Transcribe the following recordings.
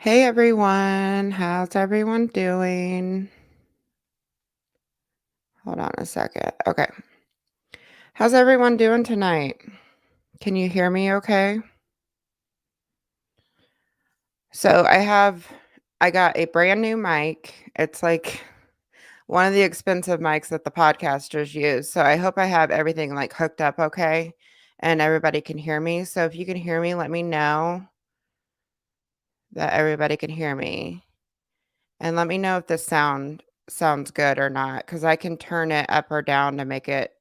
Hey everyone, how's everyone doing? Hold on a second. Okay. How's everyone doing tonight? Can you hear me okay? So I got a brand new mic. It's like one of the expensive mics that the podcasters use. So I hope I have everything like hooked up okay and everybody can hear me. So if you can hear me, let me know that everybody can hear me. And let me know if this sounds good or not, because I can turn it up or down to make it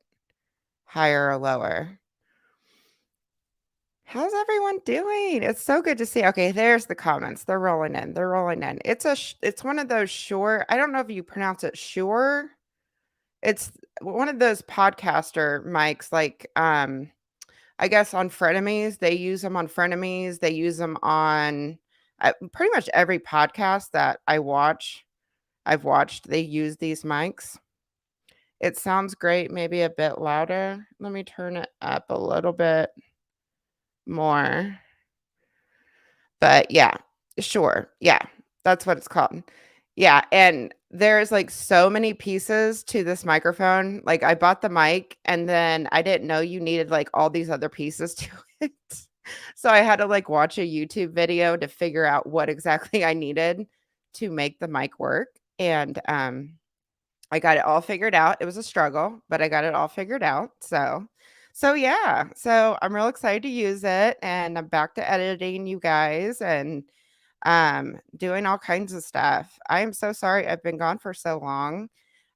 higher or lower. How's everyone doing? It's so good to see. Okay, there's the comments. They're rolling in. They're rolling in. It's one of those Shure. I don't know if you pronounce it Shure. It's one of those podcaster mics like I guess on Frenemies. They use them on Frenemies. They use them on pretty much every podcast that I've watched. They use these mics. It sounds great, maybe a bit louder. Let me turn it up a little bit more. But yeah, sure. Yeah, that's what it's called. Yeah, and there's, like, so many pieces to this microphone. Like, I bought the mic, and then I didn't know you needed, like, all these other pieces to it. So I had to, like, watch a YouTube video to figure out what exactly I needed to make the mic work, and, I got it all figured out. It was a struggle, but I got it all figured out. So yeah. So I'm real excited to use it and I'm back to editing you guys and doing all kinds of stuff. I am so sorry I've been gone for so long.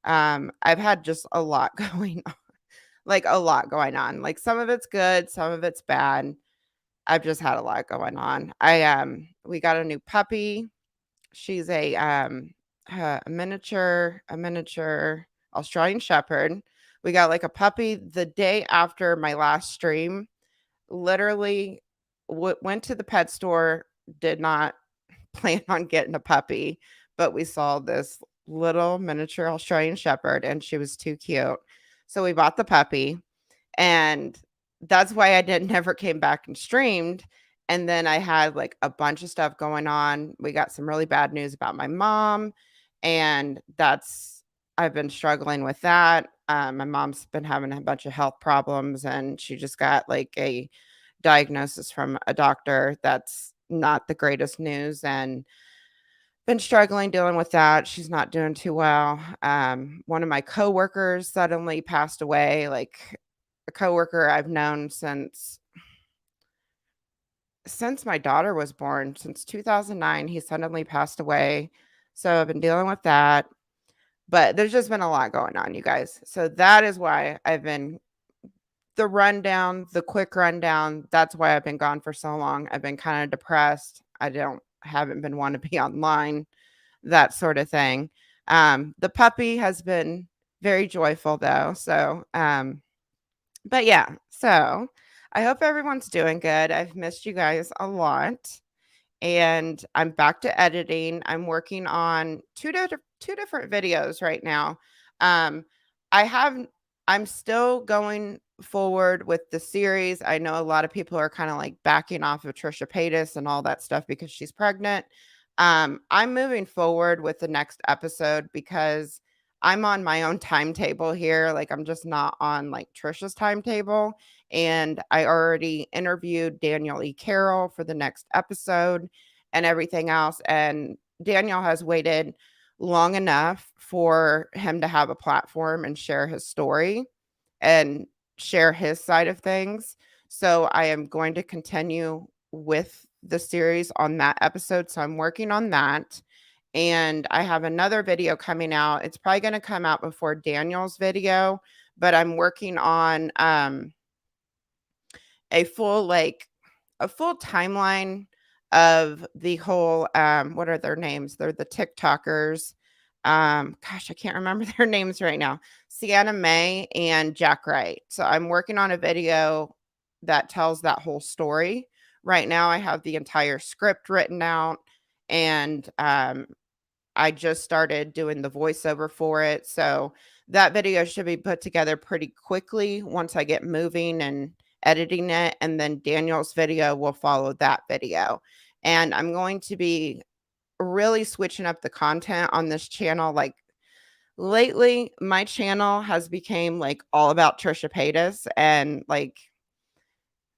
I've had just a lot going on. Like a lot going on. Like some of it's good, some of it's bad. I've just had a lot going on. We got a new puppy. She's a miniature Australian Shepherd. We got like a puppy the day after my last stream. Literally went to the pet store, did not plan on getting a puppy, but we saw this little miniature Australian Shepherd and she was too cute. So we bought the puppy and that's why I didn't never came back and streamed. And then I had like a bunch of stuff going on. We got some really bad news about my mom, and I've been struggling with that. My mom's been having a bunch of health problems, and she just got like a diagnosis from a doctor that's not the greatest news, and been struggling dealing with that. She's not doing too well. One of my coworkers suddenly passed away, like a coworker I've known since my daughter was born, since 2009. He suddenly passed away. So I've been dealing with that. But there's just been a lot going on, you guys. So that is why I've been the quick rundown. That's why I've been gone for so long. I've been kind of depressed. Haven't been one to be online, that sort of thing. The puppy has been very joyful though. But yeah, so I hope everyone's doing good. I've missed you guys a lot and I'm back to editing. I'm working on two different videos right now. Um, I have I'm still going forward with the series. I know a lot of people are kind of like backing off of Trisha Paytas and all that stuff because she's pregnant. I'm moving forward with the next episode because I'm on my own timetable here. Like I'm just not on like Trisha's timetable. And I already interviewed Daniel E. Carroll for the next episode and everything else. And Daniel has waited long enough for him to have a platform and share his story and share his side of things. So I am going to continue with the series on that episode. So I'm working on that. And I have another video coming out. It's probably going to come out before Daniel's video, but I'm working on a full like a full timeline of the whole what are their names? They're the TikTokers. Gosh, I can't remember their names right now. Sienna May and Jack Wright. So I'm working on a video that tells that whole story. Right now I have the entire script written out and I just started doing the voiceover for it. So that video should be put together pretty quickly once I get moving and editing it. And then Daniel's video will follow that video. And I'm going to be really switching up the content on this channel. Like lately, my channel has became like all about Trisha Paytas, and like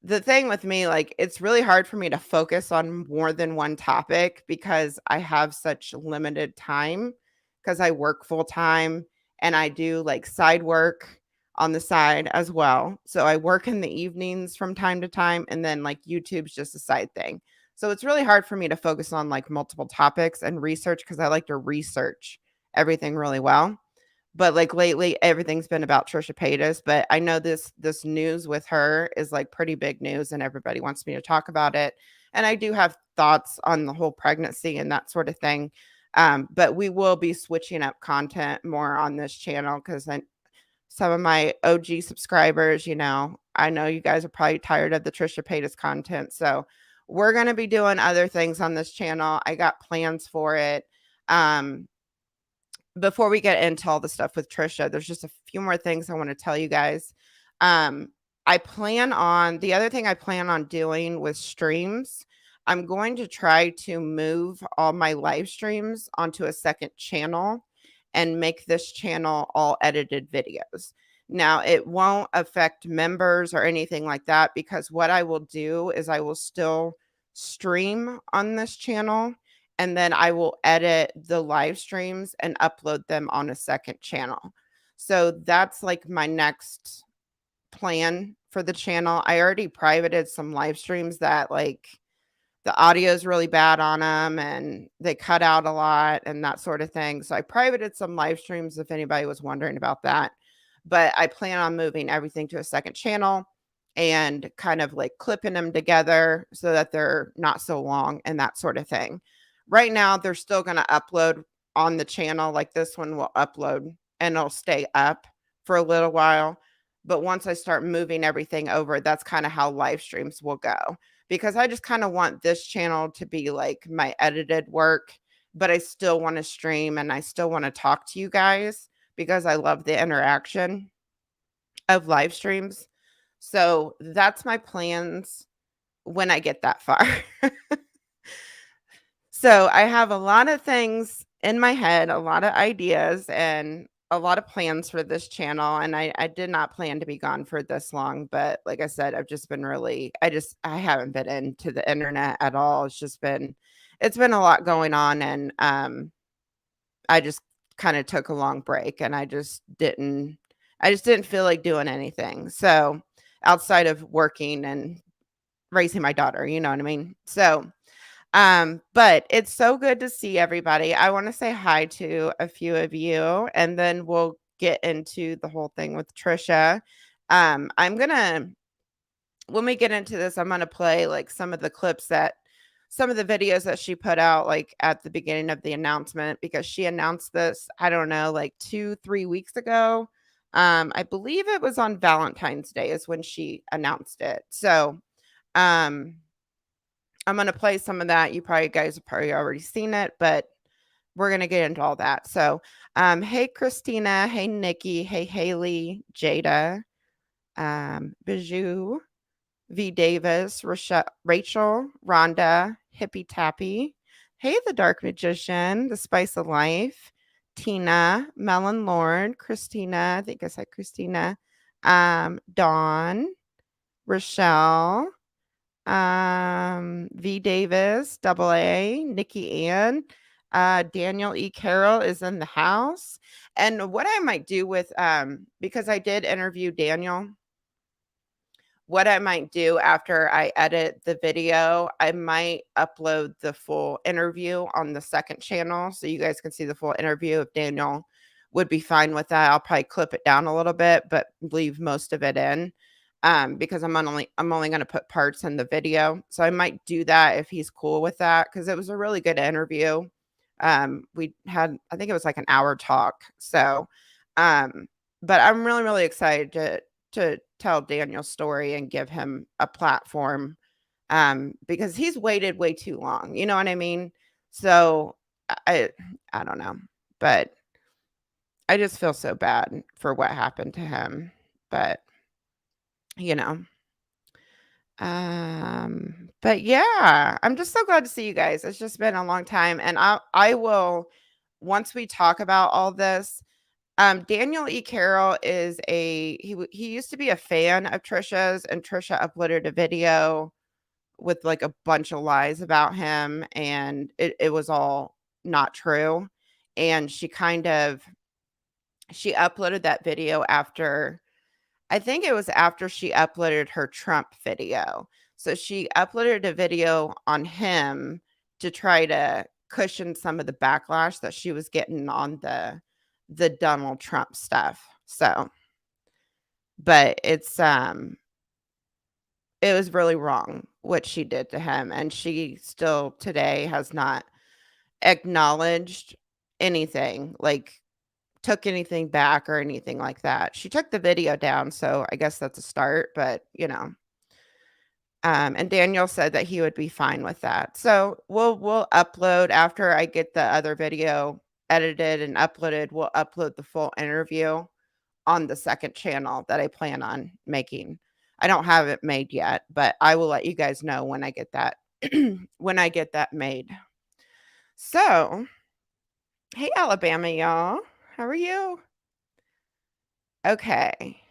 the thing with me, like, it's really hard for me to focus on more than one topic because I have such limited time because I work full time and I do like side work on the side as well. So I work in the evenings from time to time, and then like YouTube's just a side thing. So it's really hard for me to focus on like multiple topics and research because I like to research everything really well. But, like, lately, everything's been about Trisha Paytas, but I know this news with her is, like, pretty big news, and everybody wants me to talk about it, and I do have thoughts on the whole pregnancy and that sort of thing, but we will be switching up content more on this channel because some of my OG subscribers, I know you guys are probably tired of the Trisha Paytas content, so we're gonna be doing other things on this channel. I got plans for it. Before we get into all the stuff with Trisha, there's just a few more things I want to tell you guys. Um, the other thing I plan on doing with streams, I'm going to try to move all my live streams onto a second channel and make this channel all edited videos. Now, it won't affect members or anything like that because what I will do is I will still stream on this channel, and then I will edit the live streams and upload them on a second channel. So that's like my next plan for the channel. I already privated some live streams that like the audio is really bad on them and they cut out a lot and that sort of thing. So I privated some live streams if anybody was wondering about that. But I plan on moving everything to a second channel and kind of like clipping them together so that they're not so long and that sort of thing. Right now, they're still going to upload on the channel. Like this one will upload and it'll stay up for a little while. But once I start moving everything over, that's kind of how live streams will go because I just kind of want this channel to be like my edited work, but I still want to stream and I still want to talk to you guys because I love the interaction of live streams. So that's my plans when I get that far. So I have a lot of things in my head, a lot of ideas, and a lot of plans for this channel. And I did not plan to be gone for this long. But like I said, I've just been I haven't been into the internet at all. It's been a lot going on. And I just kind of took a long break and I just didn't feel like doing anything. So outside of working and raising my daughter, you know what I mean? So but it's so good to see everybody. I want to say hi to a few of you and then we'll get into the whole thing with Trisha. I'm gonna When we get into this, I'm gonna play like some of the videos that she put out like at the beginning of the announcement because she announced this, I don't know, like 2-3 weeks ago. I believe it was on Valentine's Day is when she announced it. So um I'm gonna play some of that. You probably guys have probably already seen it, but we're gonna get into all that. So, hey Christina, hey Nikki, hey Haley, Jada, Bijou, V Davis, Rachel, Rhonda, Hippie Tappy, hey the Dark Magician, The Spice of Life, Tina, Melon Lord, Christina, I think I said Christina, Dawn, Rochelle, V Davis, double A, Nikki Ann, Daniel E. Carroll is in the house. And what I might do with because I did interview Daniel, what I might do after I edit the video, I might upload the full interview on the second channel so you guys can see the full interview. If Daniel would be fine with that, I'll probably clip it down a little bit, but leave most of it in. Because I'm only going to put parts in the video. So I might do that if he's cool with that because it was a really good interview. We had, I think it was like an hour talk. So, but I'm really, really excited to tell Daniel's story and give him a platform because he's waited way too long. You know what I mean? So I I don't know, but I just feel so bad for what happened to him. But you know, But yeah, I'm just so glad to see you guys. It's just been a long time, and I will once we talk about all this. Daniel E. Carroll is he used to be a fan of Trisha's, and Trisha uploaded a video with like a bunch of lies about him, and it was all not true. And she uploaded that video after, I think it was after she uploaded her Trump video. So she uploaded a video on him to try to cushion some of the backlash that she was getting on the Donald Trump stuff. So, but it was really wrong what she did to him, and she still today has not acknowledged anything, like took anything back or anything like that. She took the video down, so I guess that's a start, but and Daniel said that he would be fine with that. So we'll upload after I get the other video edited and uploaded. We'll upload the full interview on the second channel that I plan on making. I don't have it made yet, but I will let you guys know when I get that when I get that made. So, hey Alabama, y'all. How are you? Okay.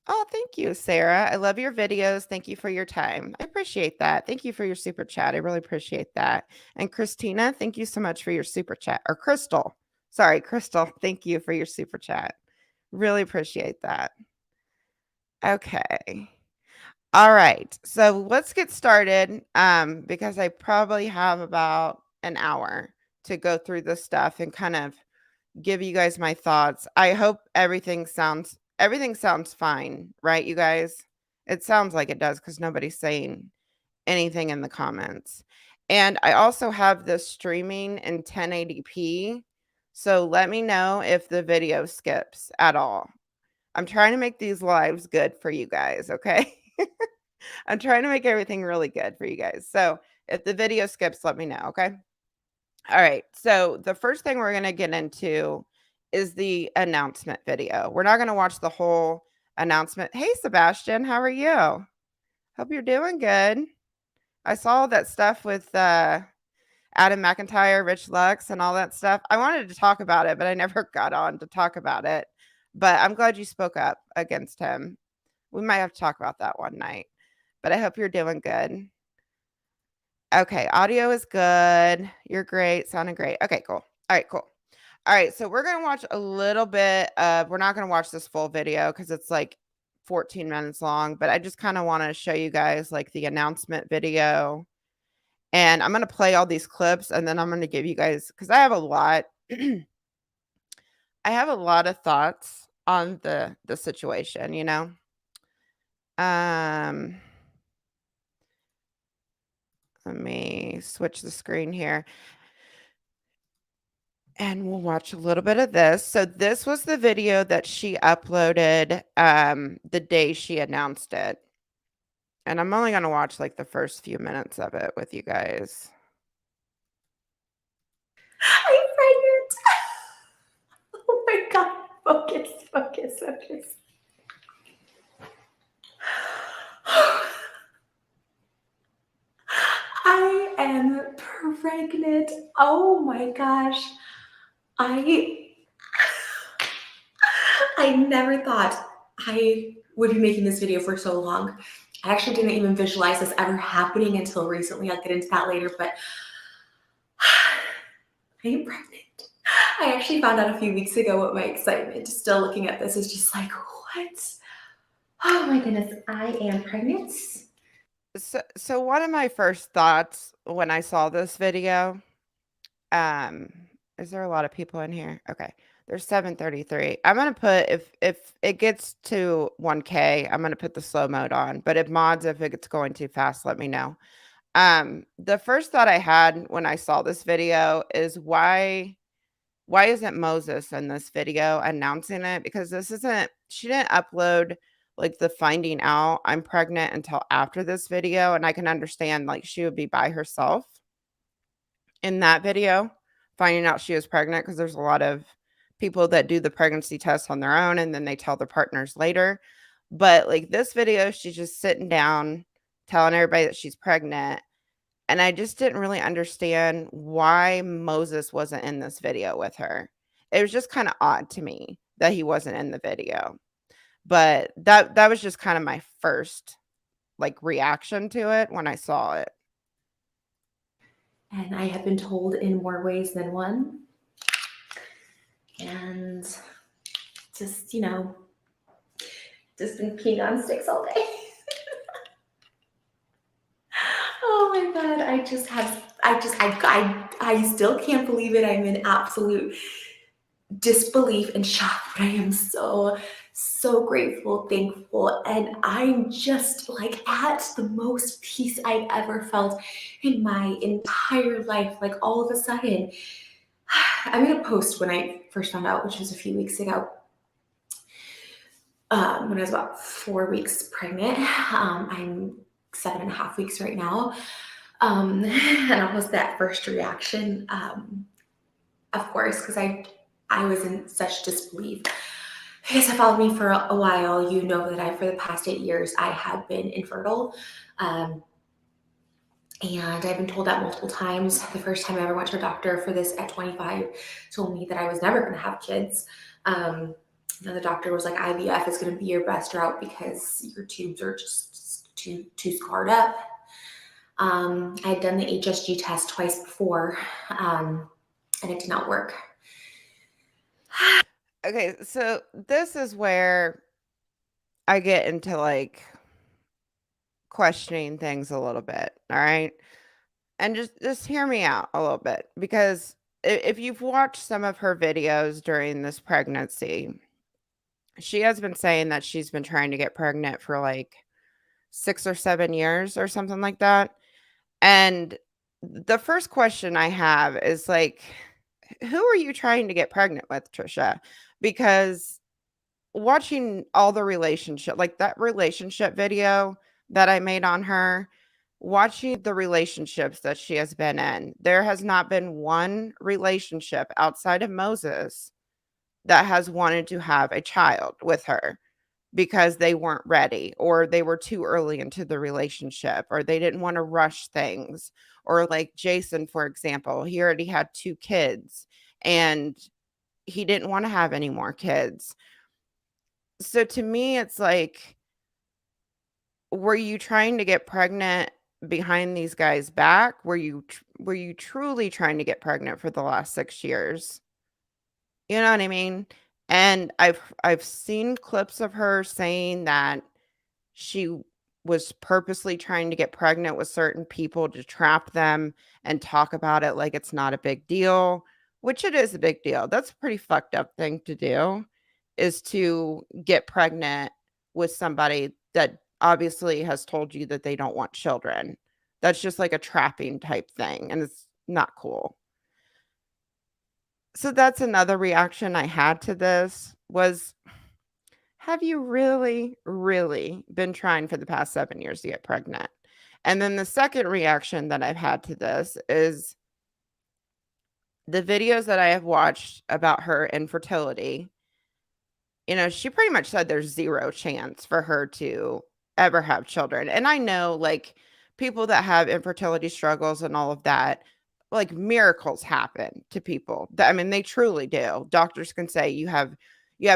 Oh, thank you, Sarah. I love your videos. Thank you for your time. I appreciate that. Thank you for your super chat. I really appreciate that. And Christina, thank you so much for your super chat. Or Crystal. Sorry, Crystal. Thank you for your super chat. Really appreciate that. Okay. All right. So let's get started. Because I probably have about an hour to go through this stuff and kind of give you guys my thoughts. I hope everything sounds fine, right, you guys? It sounds like it does because nobody's saying anything in the comments. And I also have this streaming in 1080p. So let me know if the video skips at all. I'm trying to make these lives good for you guys, okay? I'm trying to make everything really good for you guys. So if the video skips, let me know, okay? All right. So the first thing we're going to get into is the announcement video. We're not going to watch the whole announcement. Hey, Sebastian, how are you? Hope you're doing good. I saw that stuff with Adam McIntyre, Rich Lux, and all that stuff. I wanted to talk about it, but I never got on to talk about it. But I'm glad you spoke up against him. We might have to talk about that one night. But I hope you're doing good. Okay, audio is good. You're great. Sounding great. Okay, cool. All right, cool. All right, so we're going to watch a little bit of, we're not going to watch this full video because it's like 14 minutes long, but I just kind of want to show you guys like the announcement video. And I'm going to play all these clips and then I'm going to give you guys, because I have a lot, I have a lot of thoughts on the situation, Let me switch the screen here. And we'll watch a little bit of this. So this was the video that she uploaded the day she announced it. And I'm only going to watch like the first few minutes of it with you guys. I'm pregnant. Oh my God. Focus, focus, focus. I am pregnant. Oh my gosh. I never thought I would be making this video for so long. I actually didn't even visualize this ever happening until recently. I'll get into that later, but I am pregnant. I actually found out a few weeks ago what my excitement, still looking at this, is just like, what? Oh my goodness, I am pregnant. So one of my first thoughts when I saw this video, is there a lot of people in here? Okay. There's 733. I'm going to put, if it gets to 1K, I'm going to put the slow mode on, but if it gets going too fast, let me know. The first thought I had when I saw this video is why isn't Moses in this video announcing it? Because she didn't upload like the finding out I'm pregnant until after this video. And I can understand like she would be by herself in that video, finding out she was pregnant, because there's a lot of people that do the pregnancy test on their own and then they tell their partners later. But like this video, she's just sitting down telling everybody that she's pregnant, and I just didn't really understand why Moses wasn't in this video with her. It was just kinda odd to me that he wasn't in the video, but that was just kinda my first, like, reaction to it when I saw it. And I have been told in more ways than one. And just, just been peeing on sticks all day. Oh my God. I still can't believe it. I'm in absolute disbelief and shock, but I am so, so grateful, thankful, and I'm just like at the most peace I've ever felt in my entire life. Like all of a sudden, I made a post when I first found out, which was a few weeks ago, when I was about 4 weeks pregnant. I'm 7.5 weeks right now. And I'll post that first reaction, of course, because I was in such disbelief. If you guys have followed me for a while, you know that for the past 8 years, I have been infertile. Um, and I've been told that multiple times. The first time I ever went to a doctor for this at 25 told me that I was never going to have kids. The doctor was like, IVF is going to be your best route because your tubes are just too scarred up. I had done the HSG test twice before, and it did not work. Okay, so this is where I get into, like, questioning things a little bit, alright? And just hear me out a little bit because if you've watched some of her videos during this pregnancy, she has been saying that she's been trying to get pregnant for, like, 6 or 7 years or something like that, and the first question I have is, like, who are you trying to get pregnant with, Trisha? Because watching all the relationship like, that relationship video that I made on her, watching the relationships that she has been in, there has not been one relationship outside of Moses that has wanted to have a child with her because they weren't ready or they were too early into the relationship or they didn't wanna rush things. Or like Jason, for example, he already had 2 kids and he didn't wanna have any more kids. So to me, it's like, were you trying to get pregnant behind these guys' back? Were you truly trying to get pregnant for the last 6 years? You know what I mean? And I've seen clips of her saying that she was purposely trying to get pregnant with certain people to trap them and talk about it like it's not a big deal, which it is a big deal. That's a pretty fucked up thing to do, is to get pregnant with somebody that obviously has told you that they don't want children. That's just like a trapping type thing, and it's not cool. So that's another reaction I had to this was, have you really, really been trying for the past 7 years to get pregnant? And then the second reaction that I've had to this is the videos that I have watched about her infertility. She pretty much said there's 0 chance for her to ever have children. And I know, like, people that have infertility struggles and all of that, like, miracles happen to people. I mean, they truly do. Doctors can say you have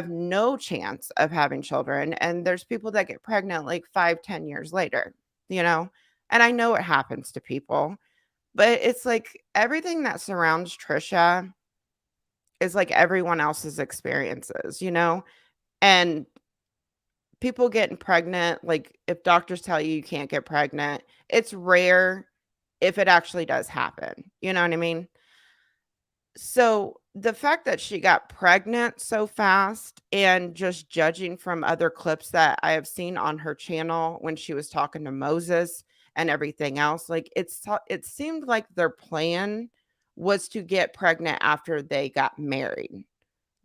no chance of having children, and there's people that get pregnant, like, 5, 10 years later, you know? And I know it happens to people, but it's like everything that surrounds Trisha is like everyone else's experiences, you know? And people getting pregnant, like, if doctors tell you you can't get pregnant, it's rare if it actually does happen, you know what I mean? So, the fact that she got pregnant so fast and just judging from other clips that I have seen on her channel when she was talking to Moses and everything else, like, it seemed like their plan was to get pregnant after they got married.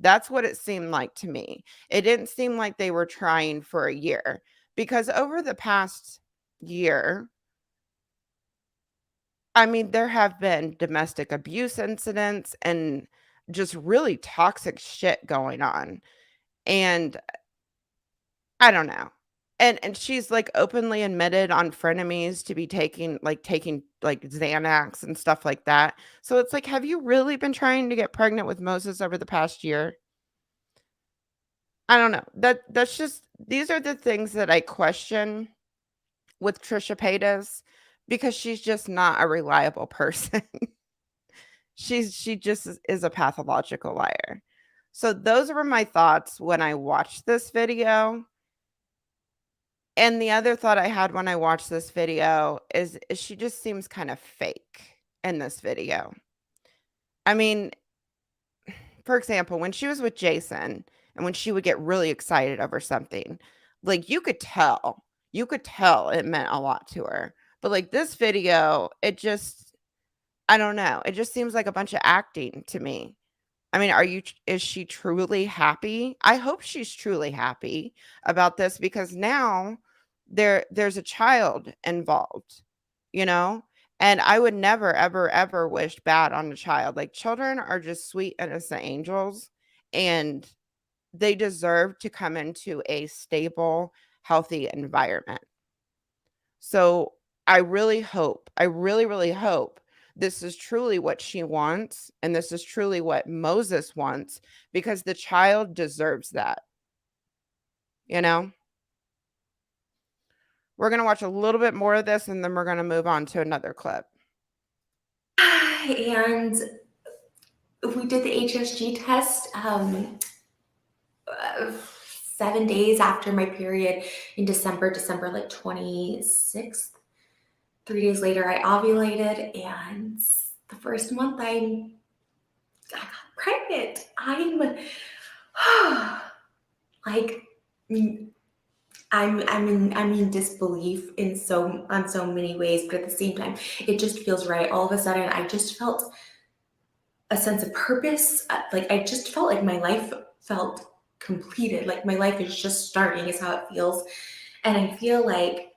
That's what it seemed like to me. It didn't seem like they were trying for a year, because over the past year, I mean, there have been domestic abuse incidents and just really toxic shit going on. And I don't know. And she's, like, openly admitted on Frenemies to be taking, like, Xanax and stuff like that. So it's like, have you really been trying to get pregnant with Moses over the past year? I don't know. That's just these are the things that I question with Trisha Paytas because she's just not a reliable person. She just is a pathological liar. So those were my thoughts when I watched this video. And the other thought I had when I watched this video is she just seems kind of fake in this video. I mean, for example, when she was with Jason and when she would get really excited over something, like you could tell it meant a lot to her. But like this video, I don't know. It just seems like a bunch of acting to me. I mean, is she truly happy? I hope she's truly happy about this because now there's a child involved, you know? And I would never ever ever wish bad on a child. Like children are just sweet innocent angels and they deserve to come into a stable, healthy environment. So I really, really hope this is truly what she wants and this is truly what Moses wants because the child deserves that, you know? We're going to watch a little bit more of this and then we're going to move on to another clip. And we did the HSG test 7 days after my period in December like 26th. 3 days later, I ovulated, and the first month I got pregnant. I'm like, I'm in disbelief on so many ways, but at the same time, it just feels right. All of a sudden, I just felt a sense of purpose. Like I just felt like my life felt completed. Like my life is just starting, is how it feels. And I feel like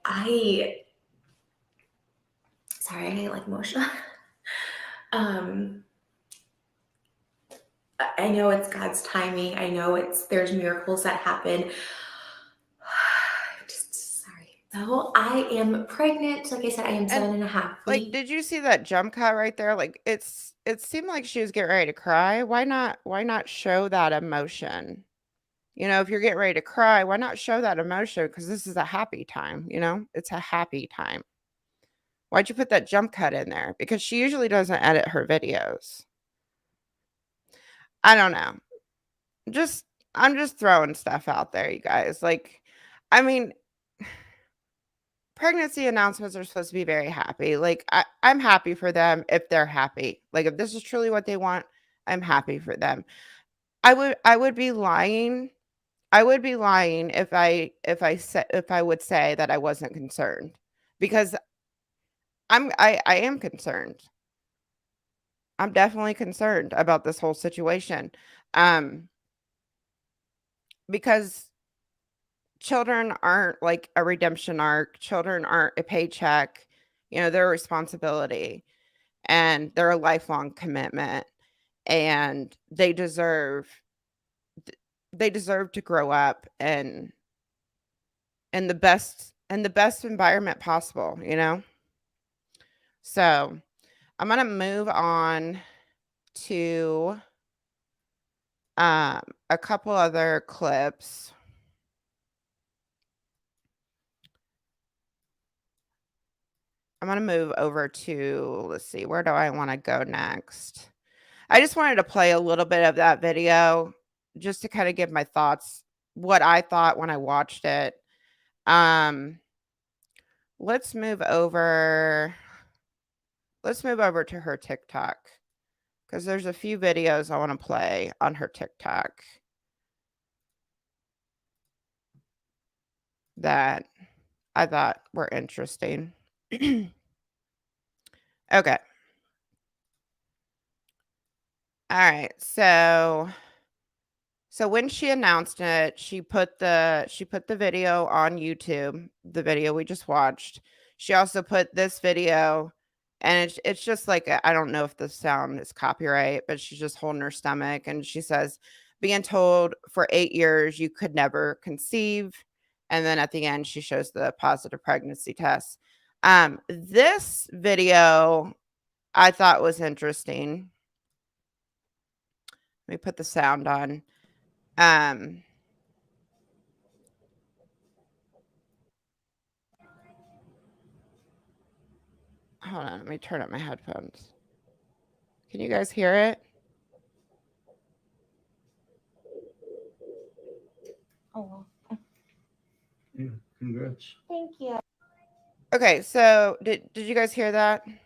sorry, I get like emotional. um, I know it's God's timing. I know there's miracles that happen. Just sorry. So I am pregnant. Like I said, I am And 7.5 like weeks. did you see that jump cut right there? Like it seemed like she was getting ready to cry. Why not show that emotion? You know, if you're getting ready to cry, why not show that emotion because this is a happy time, you know? It's a happy time. Why'd you put that jump cut in there? Because she usually doesn't edit her videos. I don't know. Just I'm just throwing stuff out there, you guys. Like, I mean, pregnancy announcements are supposed to be very happy. Like, I'm happy for them if they're happy. Like, if this is truly what they want, I'm happy for them. I would be lying. I would be lying if I would say that I wasn't concerned because I am concerned. I'm definitely concerned about this whole situation. Um, because children aren't like a redemption arc. Children aren't a paycheck. You know, they're a responsibility and they're a lifelong commitment and they deserve to grow up in the best environment possible, you know? So, I'm going to move on to a couple other clips. I'm gonna move over to let's see, where do I wanna go next? I just wanted to play a little bit of that video just to kinda give my thoughts, what I thought when I watched it. Um, let's move over to her TikTok because there's a few videos I wanna play on her TikTok that I thought were interesting. Okay. Alright, so when she announced it, she put the video on YouTube, the video we just watched. She also put this video and it's just like I don't know if the sound is copyright, but she's just holding her stomach and she says, "Being told for 8 years you could never conceive and then at the end, she shows the positive pregnancy test. This video I thought was interesting. Let me put the sound on. Um, Hold on, let me turn up my headphones. Can you guys hear it? Oh, Yeah, congrats. thank you. Okay, so did you guys hear that? I'm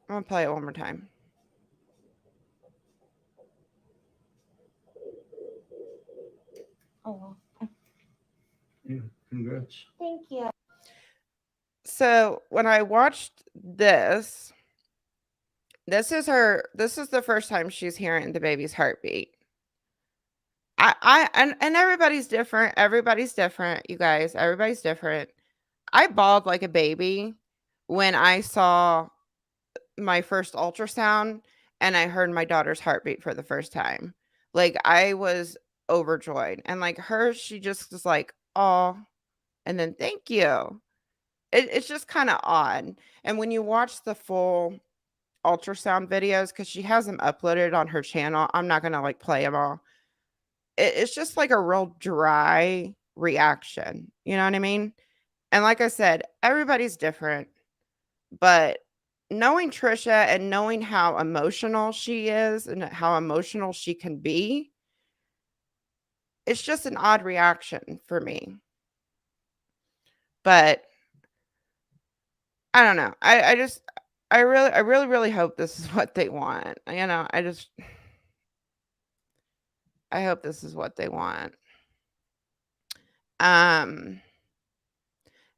gonna play it one more time. Oh, Yeah, congrats. thank you. So when I watched this, this is the first time she's hearing the baby's heartbeat. And everybody's different. Everybody's different, you guys. Everybody's different. I bawled like a baby when I saw my first ultrasound and I heard my daughter's heartbeat for the first time. Like I was overjoyed. And like her, she just was like, oh, and then thank you. It's just kind of odd. And when you watch the full ultrasound videos, because she has them uploaded on her channel, I'm not gonna like play them all. It's just like a real dry reaction. You know what I mean? And like I said, everybody's different, but knowing Trisha and knowing how emotional she is and how emotional she can be, it's just an odd reaction for me. But I don't know. I really hope this is what they want. You know, I hope this is what they want. Um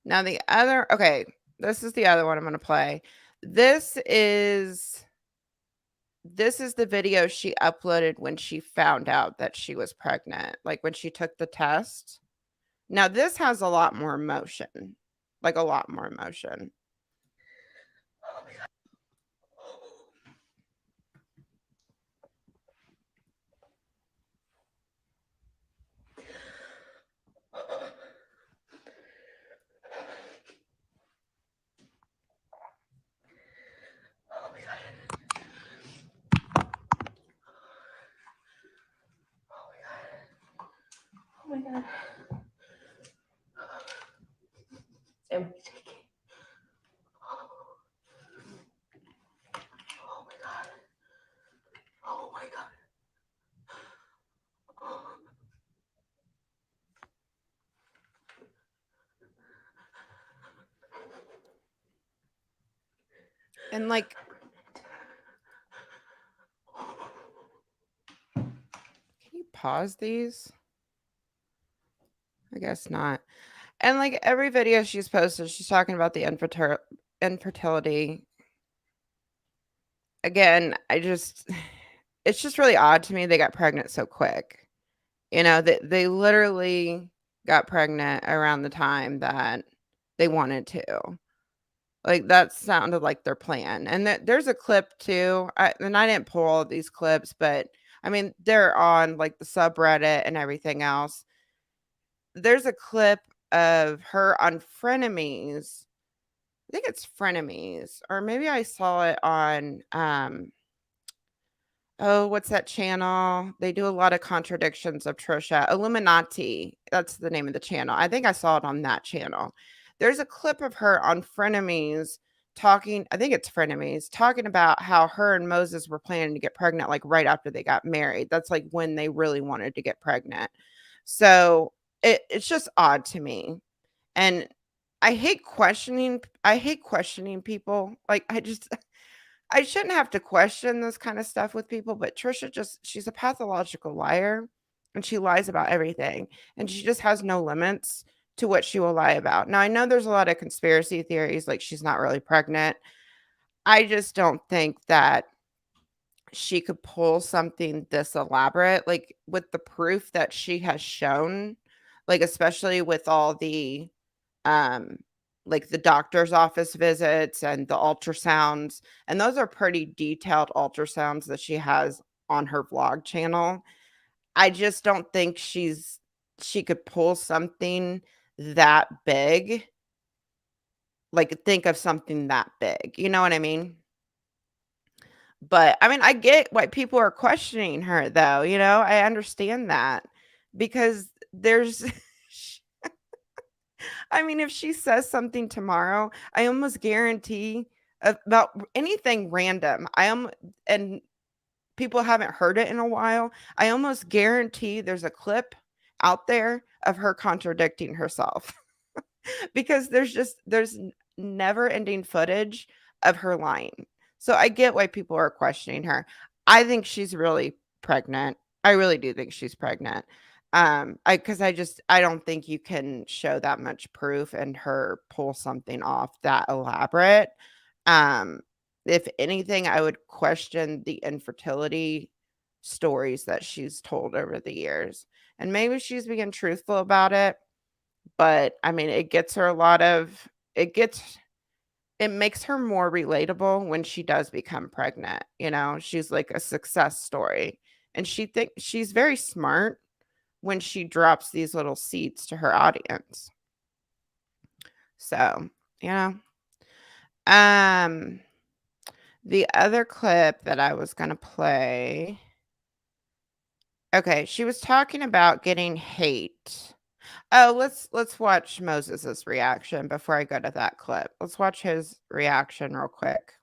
Now the other okay, this is the other one I'm gonna play. This is this is the video she uploaded when she found out that she was pregnant, like when she took the test. Now this has a lot more emotion, like a lot more emotion. Oh my god. Sam, oh my god. Oh my god. And like can you pause these? I guess not. And like every video she's posted, she's talking about the infertility. Again, it's just really odd to me they got pregnant so quick. You know, they literally got pregnant around the time that they wanted to. Like that sounded like their plan. And there's a clip too. I didn't pull all of these clips, but I mean, they're on like the subreddit and everything else. There's a clip of her on Frenemies. I think it's Frenemies, or maybe I saw it on oh, what's that channel? They do a lot of contradictions of Trisha. Illuminati. That's the name of the channel. I think I saw it on that channel. There's a clip of her on Frenemies talking, I think it's Frenemies, talking about how her and Moses were planning to get pregnant like right after they got married. That's like when they really wanted to get pregnant. So it's just odd to me. And I hate questioning people. Like I shouldn't have to question this kind of stuff with people, but Trisha she's a pathological liar and she lies about everything and she just has no limits to what she will lie about. Now I know there's a lot of conspiracy theories like she's not really pregnant. I just don't think that she could pull something this elaborate like with the proof that she has shown, like especially with all the um like the doctor's office visits and the ultrasounds, and those are pretty detailed ultrasounds that she has on her vlog channel. I just don't think she's she could pull something that big, like, think of something that big, you know what I mean? But, I mean, I get why people are questioning her, though, you know, I understand that, because there's I mean, if she says something tomorrow, I almost guarantee about anything random, and people haven't heard it in a while, I almost guarantee there's a clip out there of her contradicting herself. Because there's never ending footage of her lying. So I get why people are questioning her. I think she's really pregnant. I really do think she's pregnant. I don't think you can show that much proof and her pull something off that elaborate. Um, if anything, I would question the infertility stories that she's told over the years. And maybe she's being truthful about it, but, I mean, it makes her more relatable when she does become pregnant, you know? She's like a success story, and she's very smart when she drops these little seeds to her audience. So, you know? Um, the other clip that I was gonna play, okay, she was talking about getting hate. Oh, let's watch Moses's reaction before I go to that clip. Let's watch his reaction real quick.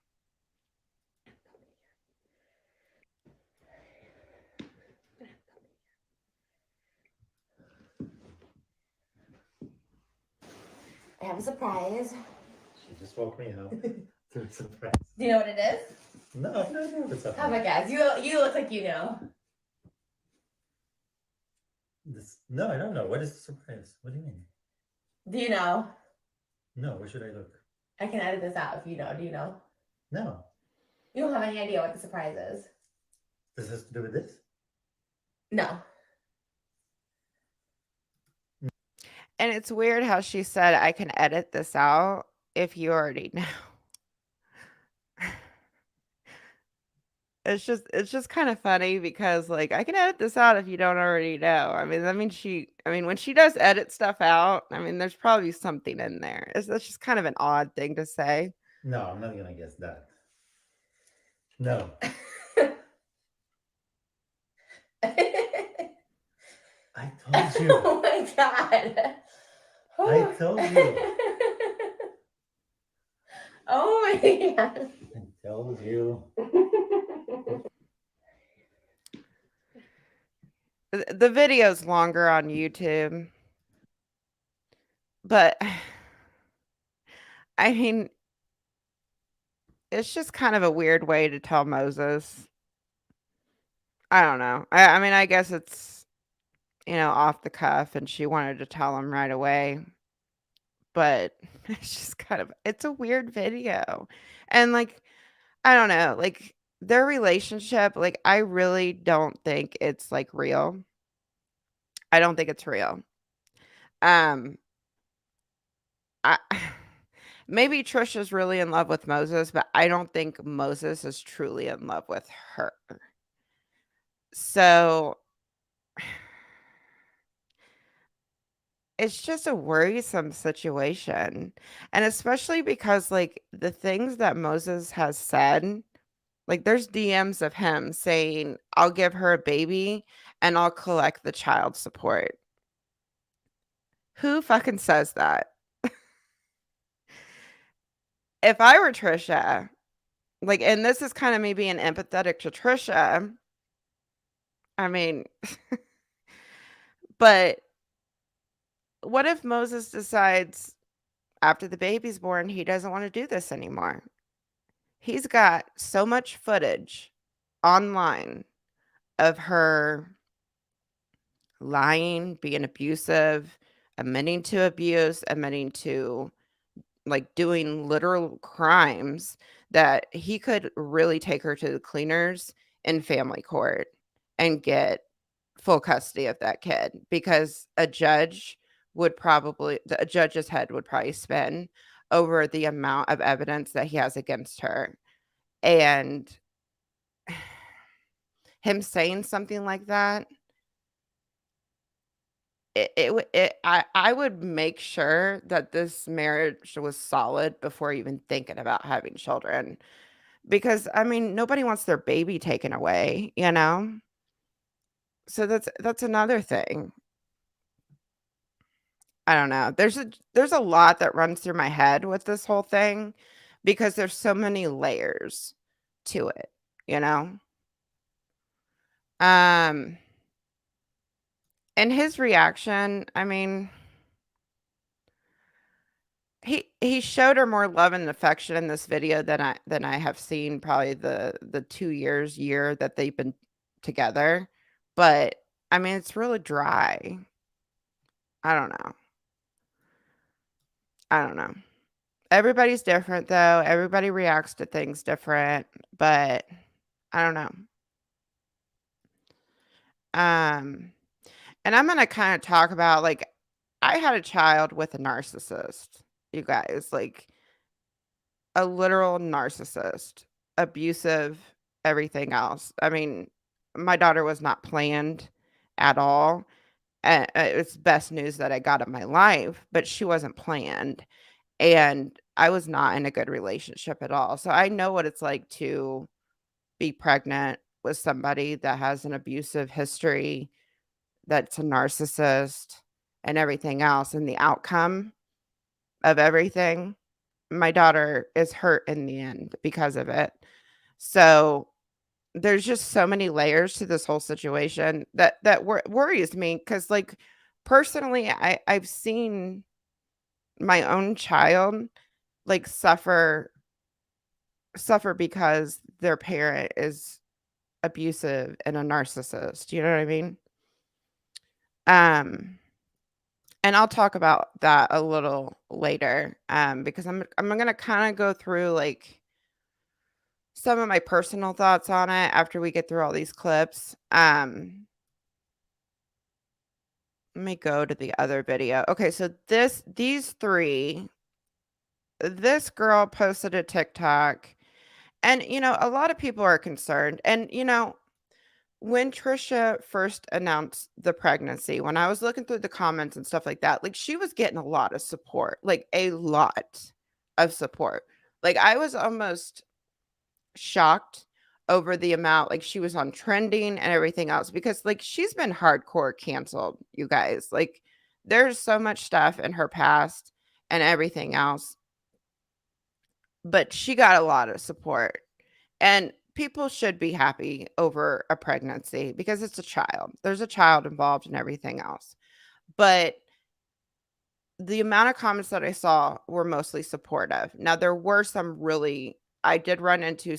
I have a surprise. She just woke me up. To a surprise. Do you know what it is? No, I've no idea what it's up. Oh my god, you look like you know. No, I don't know. What is the surprise? What do you mean? Do you know? No, where should I look? I can edit this out if you know. Do you know? No. You don't have any idea what the surprise is. This has to do with this? No. And it's weird how she said, "I can edit this out if you already know." It's just kinda funny because, like, I can edit this out if you don't already know. I mean, when she does edit stuff out, I mean, there's probably something in there. That's just kind of an odd thing to say. No, I'm not gonna guess that. No. I told you. Oh my god. I told you. Oh my god. I told you. The video's longer on YouTube. But I mean, it's just kind of a weird way to tell Moses. I don't know. I mean, I guess it's, off the cuff and she wanted to tell him right away, but it's a weird video. And, like, I don't know, like, their relationship, like, I really don't think it's, like, real. I don't think it's real. Um, I maybe Trisha's really in love with Moses, but I don't think Moses is truly in love with her. So it's just a worrisome situation. And especially because, like, the things that Moses has said, like, there's DMs of him saying, "I'll give her a baby and I'll collect the child support." Who fucking says that? If I were Trisha, like, and this is kind of me being empathetic to Trisha, I mean, but what if Moses decides after the baby's born he doesn't want to do this anymore? He's got so much footage online of her lying, being abusive, admitting to abuse, admitting to, like, doing literal crimes, that he could really take her to the cleaners in family court and get full custody of that kid, because a judge's head would probably spin over the amount of evidence that he has against her. And him saying something like that, I would make sure that this marriage was solid before even thinking about having children, because, I mean, nobody wants their baby taken away, you know? So that's another thing. I don't know. There's a lot that runs through my head with this whole thing because there's so many layers to it, you know? Um, and his reaction, I mean, he showed her more love and affection in this video than I have seen probably the 2 year that they've been together, but, I mean, it's really dry. I don't know. I don't know. Everybody's different, though. Everybody reacts to things different, but I don't know. Um, and I'm gonna kinda talk about, like, I had a child with a narcissist, you guys, like, a literal narcissist, abusive, everything else. I mean, my daughter was not planned at all. It's best news that I got in my life, but she wasn't planned, and I was not in a good relationship at all. So I know what it's like to be pregnant with somebody that has an abusive history, that's a narcissist, and everything else, and the outcome of everything. My daughter is hurt in the end because of it. So, there's just so many layers to this whole situation that worries me because, like, personally, I've seen my own child, like, suffer because their parent is abusive and a narcissist, you know what I mean? Um, and I'll talk about that a little later, because I'm gonna kinda go through, like, some of my personal thoughts on it after we get through all these clips. Let me go to the other video. Okay, so these 3, this girl posted a TikTok, and, a lot of people are concerned, and, when Trisha first announced the pregnancy, when I was looking through the comments and stuff like that, like, she was getting a lot of support, like, a lot of support. Like, I was almost shocked over the amount, like, she was on trending and everything else because, like, she's been hardcore canceled, you guys. Like, there's so much stuff in her past and everything else, but she got a lot of support. And people should be happy over a pregnancy because it's a child. There's a child involved and everything else. But the amount of comments that I saw were mostly supportive. Now, there were some really I did run into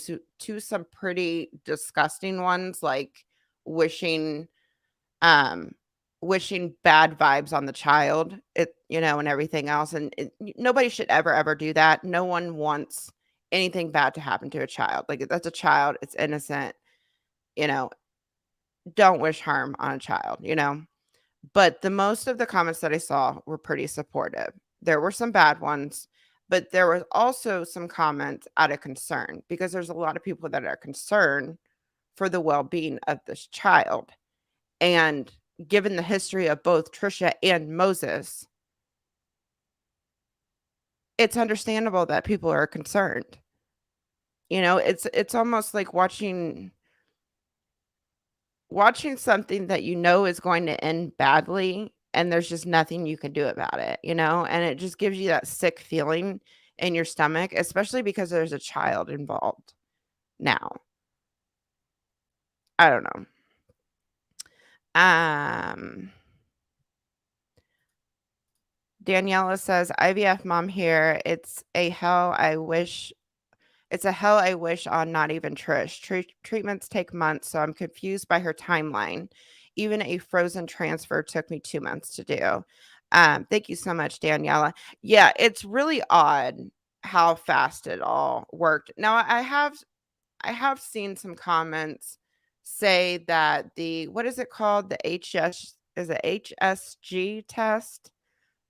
some pretty disgusting ones, like wishing, um, wishing bad vibes on the child, and everything else, and nobody should ever do that. No one wants anything bad to happen to a child. Like, that's a child, it's innocent, you know, don't wish harm on a child. But the most of the comments that I saw were pretty supportive. There were some bad ones, but there was also some comments out of concern because there's a lot of people that are concerned for the well-being of this child. And given the history of both Trisha and Moses, it's understandable that people are concerned. It's almost like watching something that is going to end badly and there's just nothing you can do about it, and it just gives you that sick feeling in your stomach, especially because there's a child involved now. I don't know. Um, Daniela says, IVF mom here. It's a hell I wish on not even Trish. Treatments take months, so I'm confused by her timeline. Even a frozen transfer took me 2 months to do. Thank you so much, Daniela. Yeah, it's really odd how fast it all worked. Now, I have seen some comments say that what is it called? The HSG test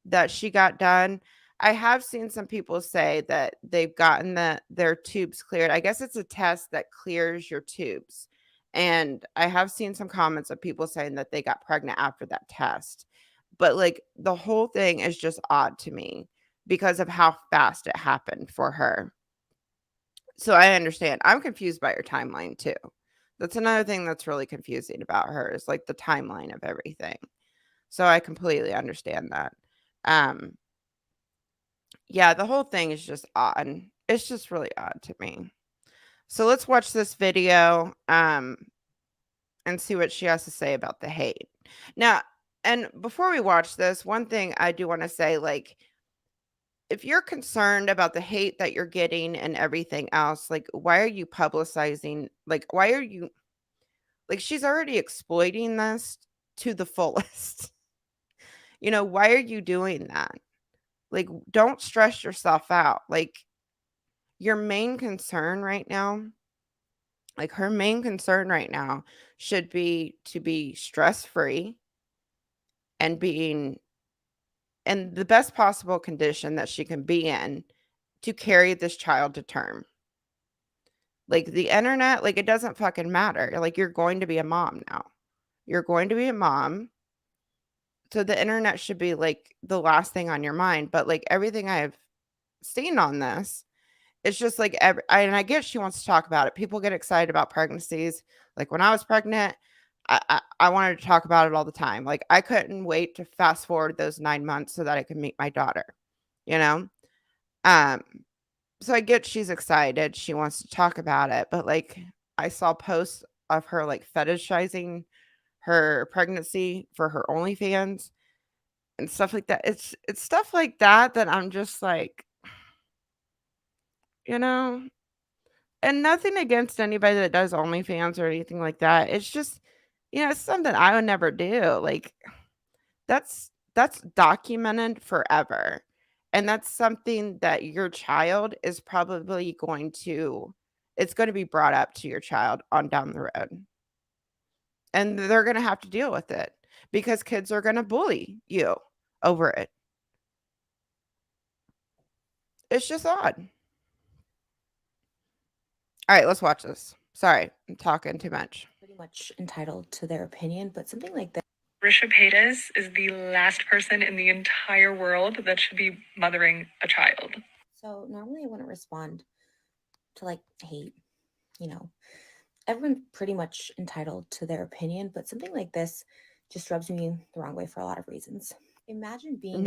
that she got done. I have seen some people say that they've gotten their tubes cleared. I guess it's a test that clears your tubes. And I have seen some comments of people saying that they got pregnant after that test. But, like, the whole thing is just odd to me because of how fast it happened for her. So I understand. I'm confused by her timeline too. That's another thing that's really confusing about her is, like, the timeline of everything. So I completely understand that. Um, yeah, the whole thing is just odd. It's just really odd to me. So let's watch this video, and see what she has to say about the hate. Now, and before we watch this, one thing I do wanna say, like, if you're concerned about the hate that you're getting and everything else, like, why are you publicizing, like, why are you, like, she's already exploiting this to the fullest. Why are you doing that? Like, don't stress yourself out. Like, your main concern right now, like, her main concern right now should be to be stress-free and being in the best possible condition that she can be in to carry this child to term. Like, the internet, like, it doesn't fucking matter. Like, you're going to be a mom now. You're going to be a mom. So the internet should be, like, the last thing on your mind. But, like, everything I've seen on this, it's just like and I get she wants to talk about it. People get excited about pregnancies. Like, when I was pregnant, I wanted to talk about it all the time. Like, I couldn't wait to fast forward those 9 months so that I could meet my daughter, you know? Um, so I get she's excited. She wants to talk about it. But, like, I saw posts of her, like, fetishizing her pregnancy for her OnlyFans and stuff like that. It's stuff like that that I'm just like, you know? And nothing against anybody that does OnlyFans or anything like that. It's just, it's something I would never do. Like, that's documented forever. And that's something that your child is probably it's going to be brought up to your child on down the road. And they're going to have to deal with it because kids are going to bully you over it. It's just odd. All right, let's watch this. Sorry, I'm talking too much. Pretty much entitled to their opinion, but something like that. Trisha Paytas is the last person in the entire world that should be mothering a child. So normally I wouldn't respond to like hate, everyone's pretty much entitled to their opinion, but something like this just rubs me the wrong way for a lot of reasons. Imagine being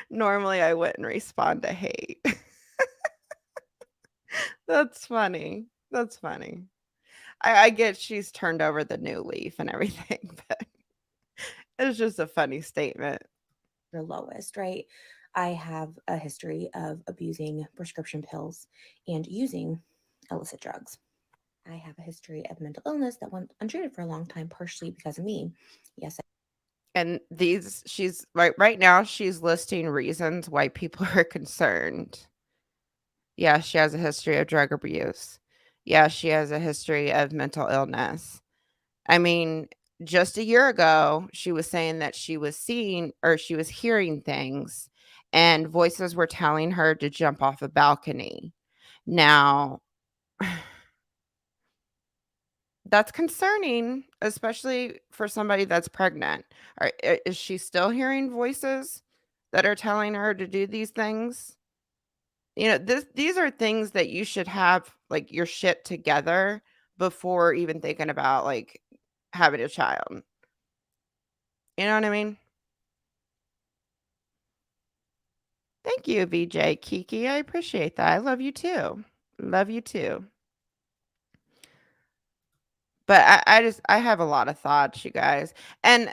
Normally I wouldn't respond to hate. That's funny. That's funny. I get she's turned over the new leaf and everything, but it's just a funny statement. your lowest, right? I have a history of abusing prescription pills and using illicit drugs. I have a history of mental illness that went untreated for a long time, partially because of me. Yes. And she's right now, she's listing reasons why people are concerned. Yeah, she has a history of drug abuse. Yeah, she has a history of mental illness. I mean, just a year ago, she was saying that she was seeing or she was hearing things and voices were telling her to jump off a balcony. Now, that's concerning, especially for somebody that's pregnant. Is she still hearing voices that are telling her to do these things? These are things that you should have, like, your shit together before even thinking about, like, having a child. You know what I mean? Thank you, VJ Kiki. I appreciate that. I love you too. Love you too. But I have a lot of thoughts, you guys. And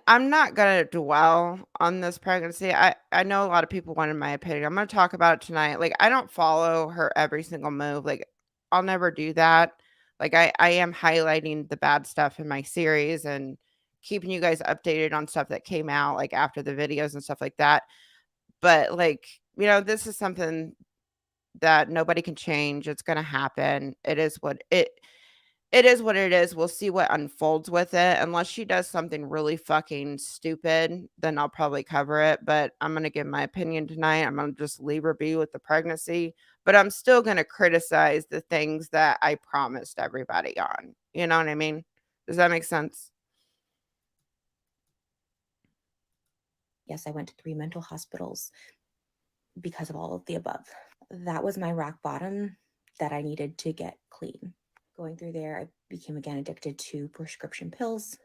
I'm not gonna dwell on this pregnancy. I know a lot of people wanted my opinion. I'm gonna talk about it tonight. Like, I don't follow her every single move. Like, I'll never do that. Like, I am highlighting the bad stuff in my series and keeping you guys updated on stuff that came out, like, after the videos and stuff like that. But, like, this is something that nobody can change. It's gonna happen. It is what it is. We'll see what unfolds with it. Unless she does something really fucking stupid, then I'll probably cover it. But I'm gonna give my opinion tonight. I'm gonna just leave her be with the pregnancy. But I'm still gonna criticize the things that I promised everybody on. You know what I mean? Does that make sense? Yes, I went to 3 mental hospitals because of all of the above. That was my rock bottom that I needed to get clean. Going through there, I became again addicted to prescription pills,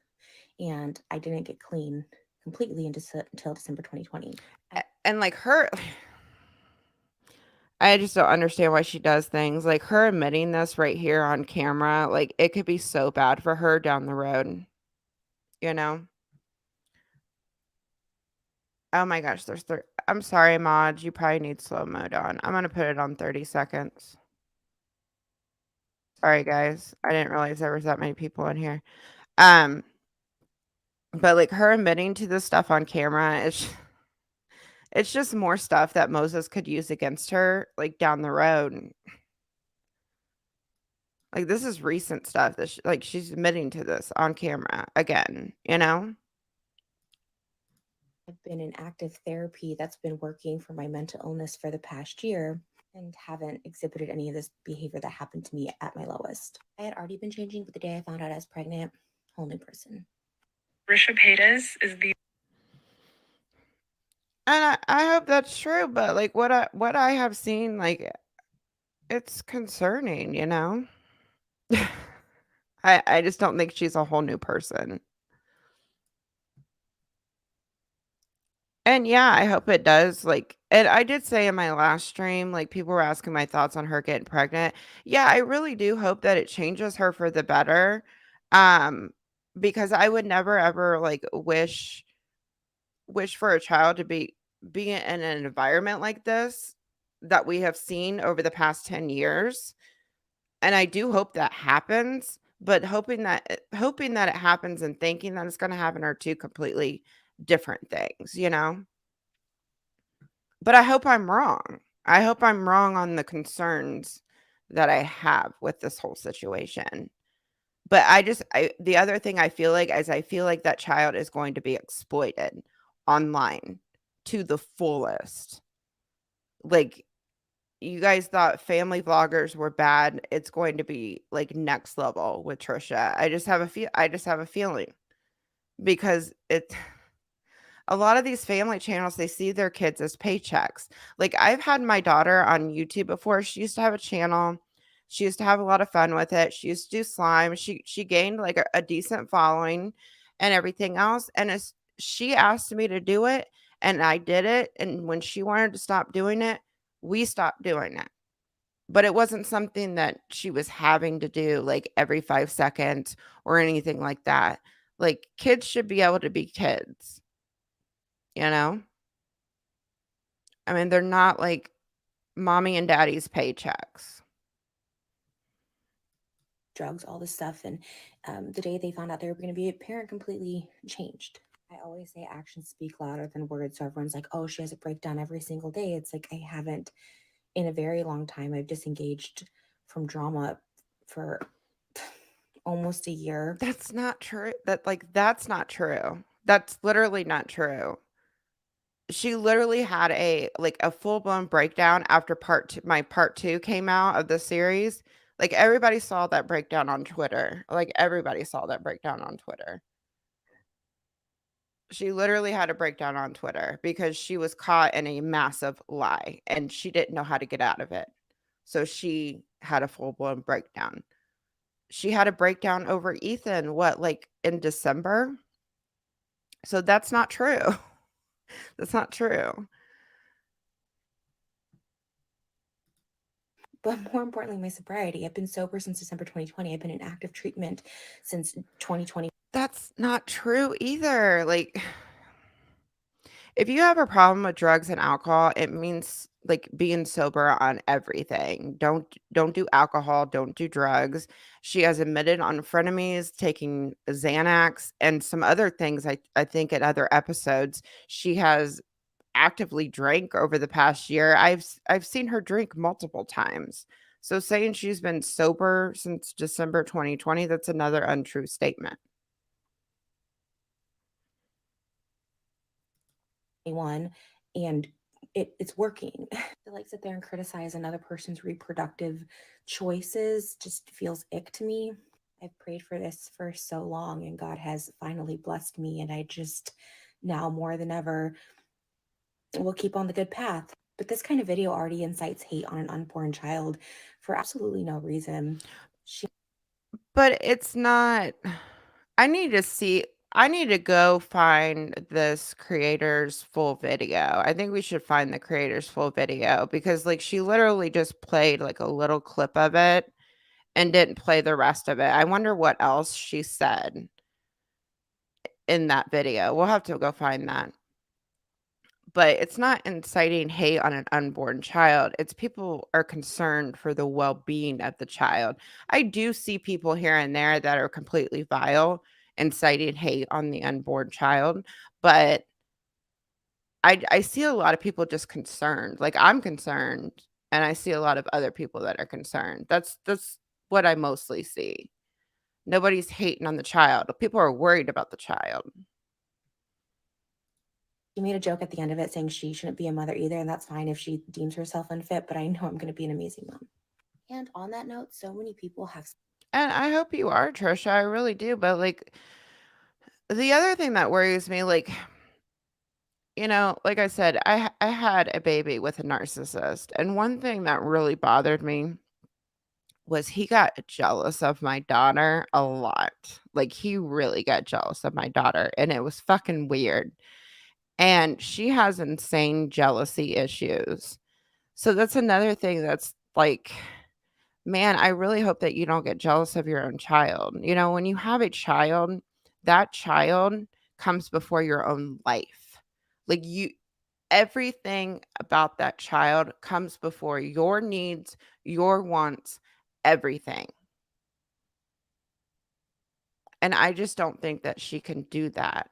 and I didn't get clean completely until December 2020. And like her, I just don't understand why she does things like her admitting this right here on camera. Like it could be so bad for her down the road, you know? Oh my gosh, I'm sorry, Maj. You probably need slow mode on. I'm gonna put it on 30 seconds. Sorry, guys. I didn't realize there was that many people in here. Um, but like her admitting to this stuff on camera, it's just more stuff that Moses could use against her, like down the road. Like this is recent stuff that she's admitting to this on camera again, you know? I've been in active therapy that's been working for my mental illness for the past year and haven't exhibited any of this behavior that happened to me at my lowest. I had already been changing, but the day I found out I was pregnant, whole new person. Trisha Paytas is the And I hope that's true, but like what I have seen, like it's concerning, you know? I just don't think she's a whole new person. And yeah, I hope it does. Like, and I did say in my last stream, like people were asking my thoughts on her getting pregnant. Yeah, I really do hope that it changes her for the better. Um, because I would never ever like wish for a child to be in an environment like this that we have seen over the past 10 years. And I do hope that happens, but hoping that it happens and thinking that it's going to happen are two completely different things, you know? But I hope I'm wrong. I hope I'm wrong on the concerns that I have with this whole situation. But the other thing I feel like is I feel like that child is going to be exploited online to the fullest. Like you guys thought family vloggers were bad. It's going to be like next level with Trisha. I just have a feeling because a lot of these family channels, they see their kids as paychecks. Like I've had my daughter on YouTube before. She used to have a channel. She used to have a lot of fun with it. She used to do slime. She gained like a decent following and everything else. And as she asked me to do it and I did it. And when she wanted to stop doing it, we stopped doing it. But it wasn't something that she was having to do like every 5 seconds or anything like that. Like kids should be able to be kids. You know? I mean, they're not like mommy and daddy's paychecks. Drugs, all this stuff. And the day they found out they were going to be a parent completely changed. I always say actions speak louder than words. So everyone's like, oh, she has a breakdown every single day. It's like I haven't in a very long time. I've disengaged from drama for almost a year. That's not true. That's not true. That's literally not true. She literally had a full-blown breakdown after my part 2 came out of the series. Like everybody saw that breakdown on Twitter. Like everybody saw that breakdown on Twitter. She literally had a breakdown on Twitter because she was caught in a massive lie and she didn't know how to get out of it. So she had a full-blown breakdown. She had a breakdown over Ethan, like in December? So that's not true. That's not true. But more importantly, my sobriety. I've been sober since December 2020. I've been in active treatment since 2020. That's not true either. Like if you have a problem with drugs and alcohol, it means like being sober on everything. Don't do alcohol, don't do drugs. She has admitted on frenemies, taking Xanax and some other things. I think in other episodes, she has actively drank over the past year. I've seen her drink multiple times. So saying she's been sober since December 2020, that's another untrue statement. And it's working. To like sit there and criticize another person's reproductive choices just feels ick to me. I've prayed for this for so long and God has finally blessed me and I just now more than ever will keep on the good path. But this kind of video already incites hate on an unborn child for absolutely no reason. But it's not. I need to see. I need to go find this creator's full video. I think we should find the creator's full video because, like, she literally just played like a little clip of it and didn't play the rest of it. I wonder what else she said in that video. We'll have to go find that. But it's not inciting hate on an unborn child. It's people are concerned for the well-being of the child. I do see people here and there that are completely vile, inciting hate on the unborn child, but I see a lot of people just concerned. Like, I'm concerned, and I see a lot of other people that are concerned. That's what I mostly see. Nobody's hating on the child. People are worried about the child. She made a joke at the end of it saying she shouldn't be a mother either, and that's fine if she deems herself unfit, but I know I'm going to be an amazing mom. And on that note, so many people have. And I hope you are, Trisha. I really do. But, like, the other thing that worries me, like, like I said, I had a baby with a narcissist, and one thing that really bothered me was he got jealous of my daughter a lot. Like, he really got jealous of my daughter, and it was fucking weird. And she has insane jealousy issues. So that's another thing that's like, man, I really hope that you don't get jealous of your own child. When you have a child, that child comes before your own life. Like, everything about that child comes before your needs, your wants, everything. And I just don't think that she can do that.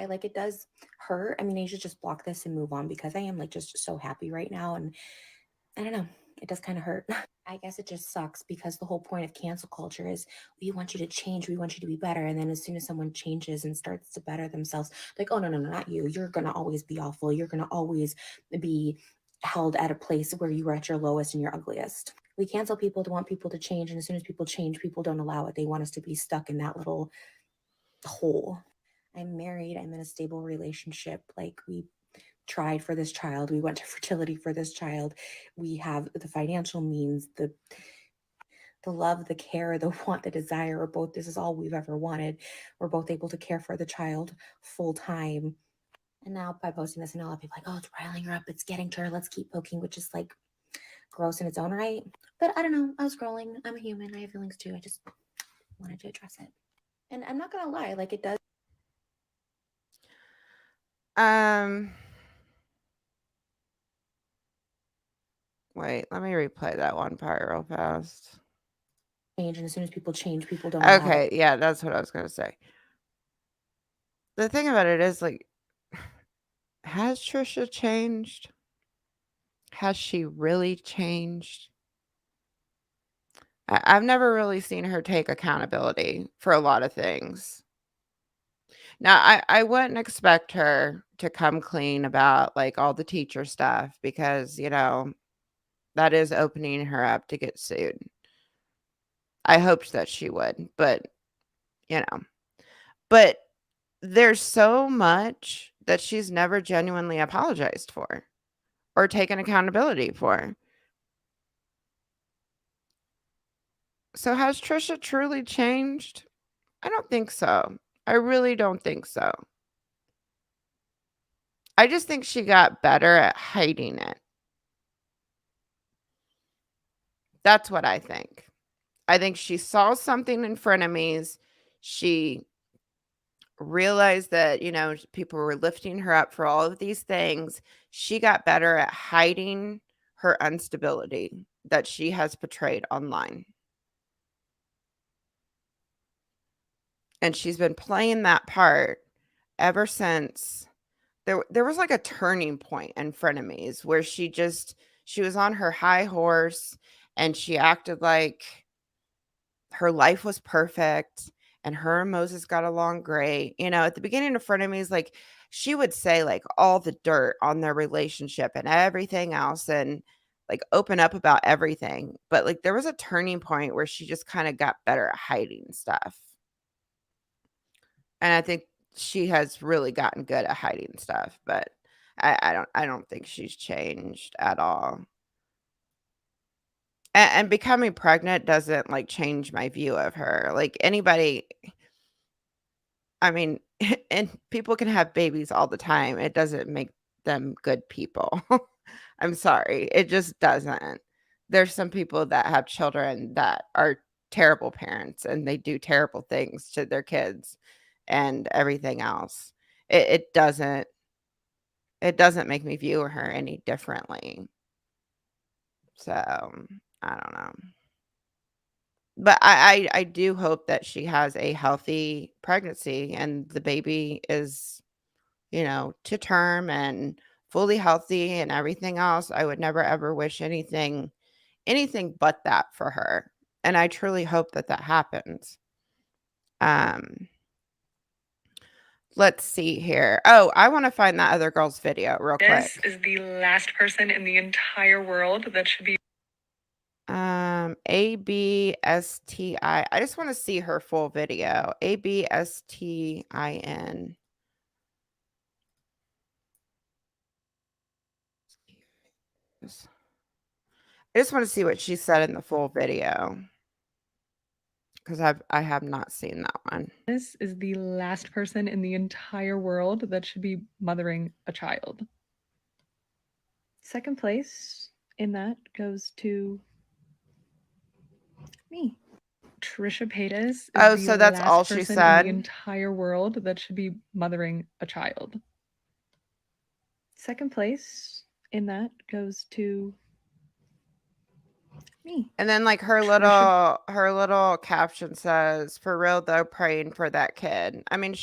Like, it does hurt. I mean, I should just block this and move on because I am like just so happy right now. And I don't know, it does kind of hurt. I guess it just sucks because the whole point of cancel culture is we want you to change, we want you to be better. And then as soon as someone changes and starts to better themselves, like, oh, no, no, no, not you. You're going to always be awful. You're going to always be held at a place where you were at your lowest and your ugliest. We cancel people to want people to change. And as soon as people change, people don't allow it. They want us to be stuck in that little hole. I'm married. I'm in a stable relationship. Like, we tried for this child. We went to fertility for this child. We have the financial means, the love, the care, the want, the desire, or both. This is all we've ever wanted. We're both able to care for the child full time. And now by posting this, I know a lot of people are like, oh, it's riling her up. It's getting to her. Let's keep poking, which is like gross in its own right. But I don't know. I was scrolling. I'm a human. I have feelings too. I just wanted to address it. And I'm not going to lie. Like, it does. Wait, let me replay that one part real fast. Change, and as soon as people change, people don't allow Okay, it. yeah, that's what I was gonna say. The thing about it is, like, has Trisha changed? Has she really changed? I've never really seen her take accountability for a lot of things. Now, I wouldn't expect her to come clean about, like, all the teacher stuff because, that is opening her up to get sued. I hoped that she would, but, you know. But there's so much that she's never genuinely apologized for or taken accountability for. So has Trisha truly changed? I don't think so. I really don't think so. I just think she got better at hiding it. That's what I think. I think she saw something in frenemies. She realized that, people were lifting her up for all of these things. She got better at hiding her instability that she has portrayed online. And she's been playing that part ever since there was like a turning point in frenemies where she was on her high horse and she acted like her life was perfect and her and Moses got along great. At the beginning of frenemies, like, she would say like all the dirt on their relationship and everything else and like open up about everything. But like there was a turning point where she just kind of got better at hiding stuff. And I think she has really gotten good at hiding stuff, but I don't think she's changed at all. And becoming pregnant doesn't, like, change my view of her. Like, anybody I mean, and people can have babies all the time. It doesn't make them good people. I'm sorry. It just doesn't. There's some people that have children that are terrible parents and they do terrible things to their kids and everything else. It doesn't make me view her any differently. So, I don't know. But I do hope that she has a healthy pregnancy and the baby is, to term and fully healthy and everything else. I would never ever wish anything but that for her. And I truly hope that that happens. Um, let's see here. Oh, I want to find that other girl's video real This quick. is the last person in the entire world that should be ABSTI. I just want to see her full video. ABSTIN. I just want to see what she said in the full video because I have not seen that one. This is the last person in the entire world that should be mothering a child. Second place in that goes to me. Trisha Paytas is Oh, the so that's last all she person in said? the entire world that should be mothering a child. Second place in that goes to me. And then like her little caption says, "For real though, praying for that kid." I mean,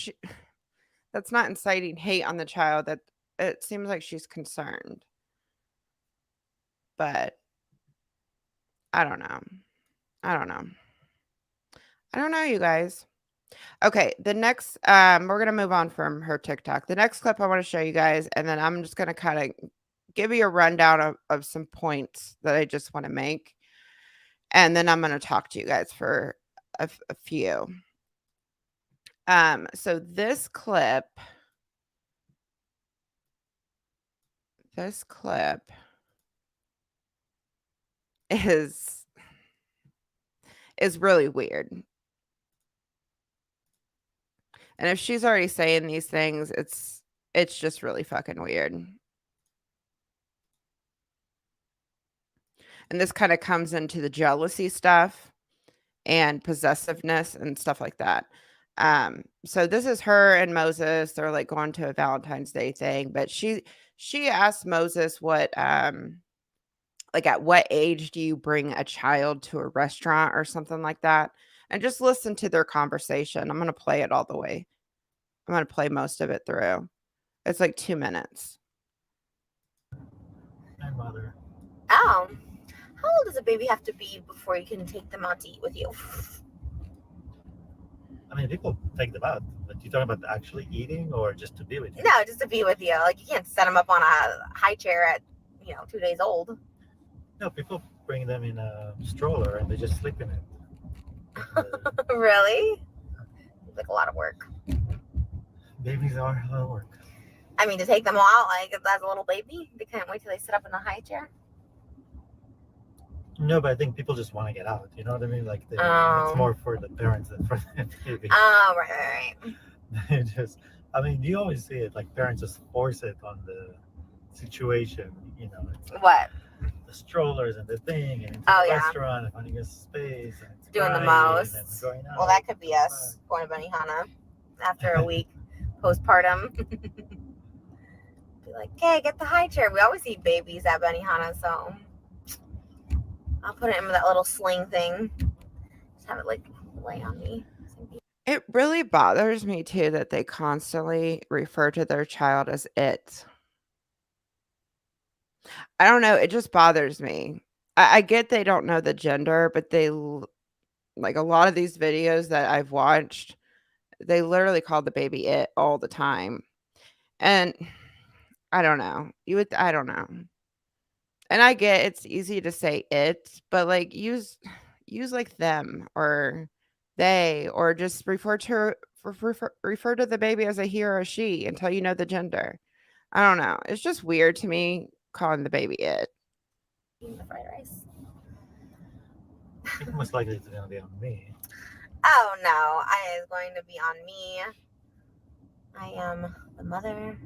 that's not inciting hate on the child. That it seems like she's concerned. But I don't know. I don't know. I don't know, you guys. Okay, the next we're gonna move on from her TikTok. The next clip I want to show you guys, and then I'm just gonna kind of give you a rundown of some points that I just want to make. And then I'm gonna talk to you guys for a few. So this clip is really weird. And if she's already saying these things, it's just really fucking weird. And this kind of comes into the jealousy stuff and possessiveness and stuff like that. So this is her and Moses. They're like going to a Valentine's Day thing, but she asked Moses what like at what age do you bring a child to a restaurant or something like that? And just listen to their conversation. I'm going to play it all the way. I'm going to play most of it through. It's like 2 minutes. My mother. Oh, how old does a baby have to be before you can take them out to eat with you? I mean, people take them out, but you talking about actually eating or just to be with you? No, just to be with you. Like, you can't set them up on a high chair at 2 days old. No, people bring them in a stroller and they just sleep in it. Really? It's like a lot of work. Babies are a lot of work. I mean, to take them all out, like, if that's a little baby, they can't wait till they sit up in a high chair. No, but I think people just want to get out. You know what I mean? Like, Oh. it's more for the parents than for the baby. Oh, right. I mean, you always see it. Like, parents just force it on the situation. It's like What? the strollers and the thing, and into Oh, the yeah. restaurant and finding a space, and it's Doing the crying, most. and going out. Well, that could be us going to Benihana after a week postpartum. Be like, hey, get the high chair. We always see babies at Benihana, so I'll put it in that little sling thing. Just have it like lay on me. It really bothers me too that they constantly refer to their child as it. I don't know, it just bothers me. I get they don't know the gender, but like a lot of these videos that I've watched, they literally call the baby it all the time. And I don't know. I don't know. And I get it's easy to say it, but like use like them or they, or just refer to refer to the baby as a he or a she until you know the gender. I don't know. It's just weird to me calling the baby it. Eating the fried rice. I think most likely it's gonna be on me. Oh no, it's going to be on me. I am the mother.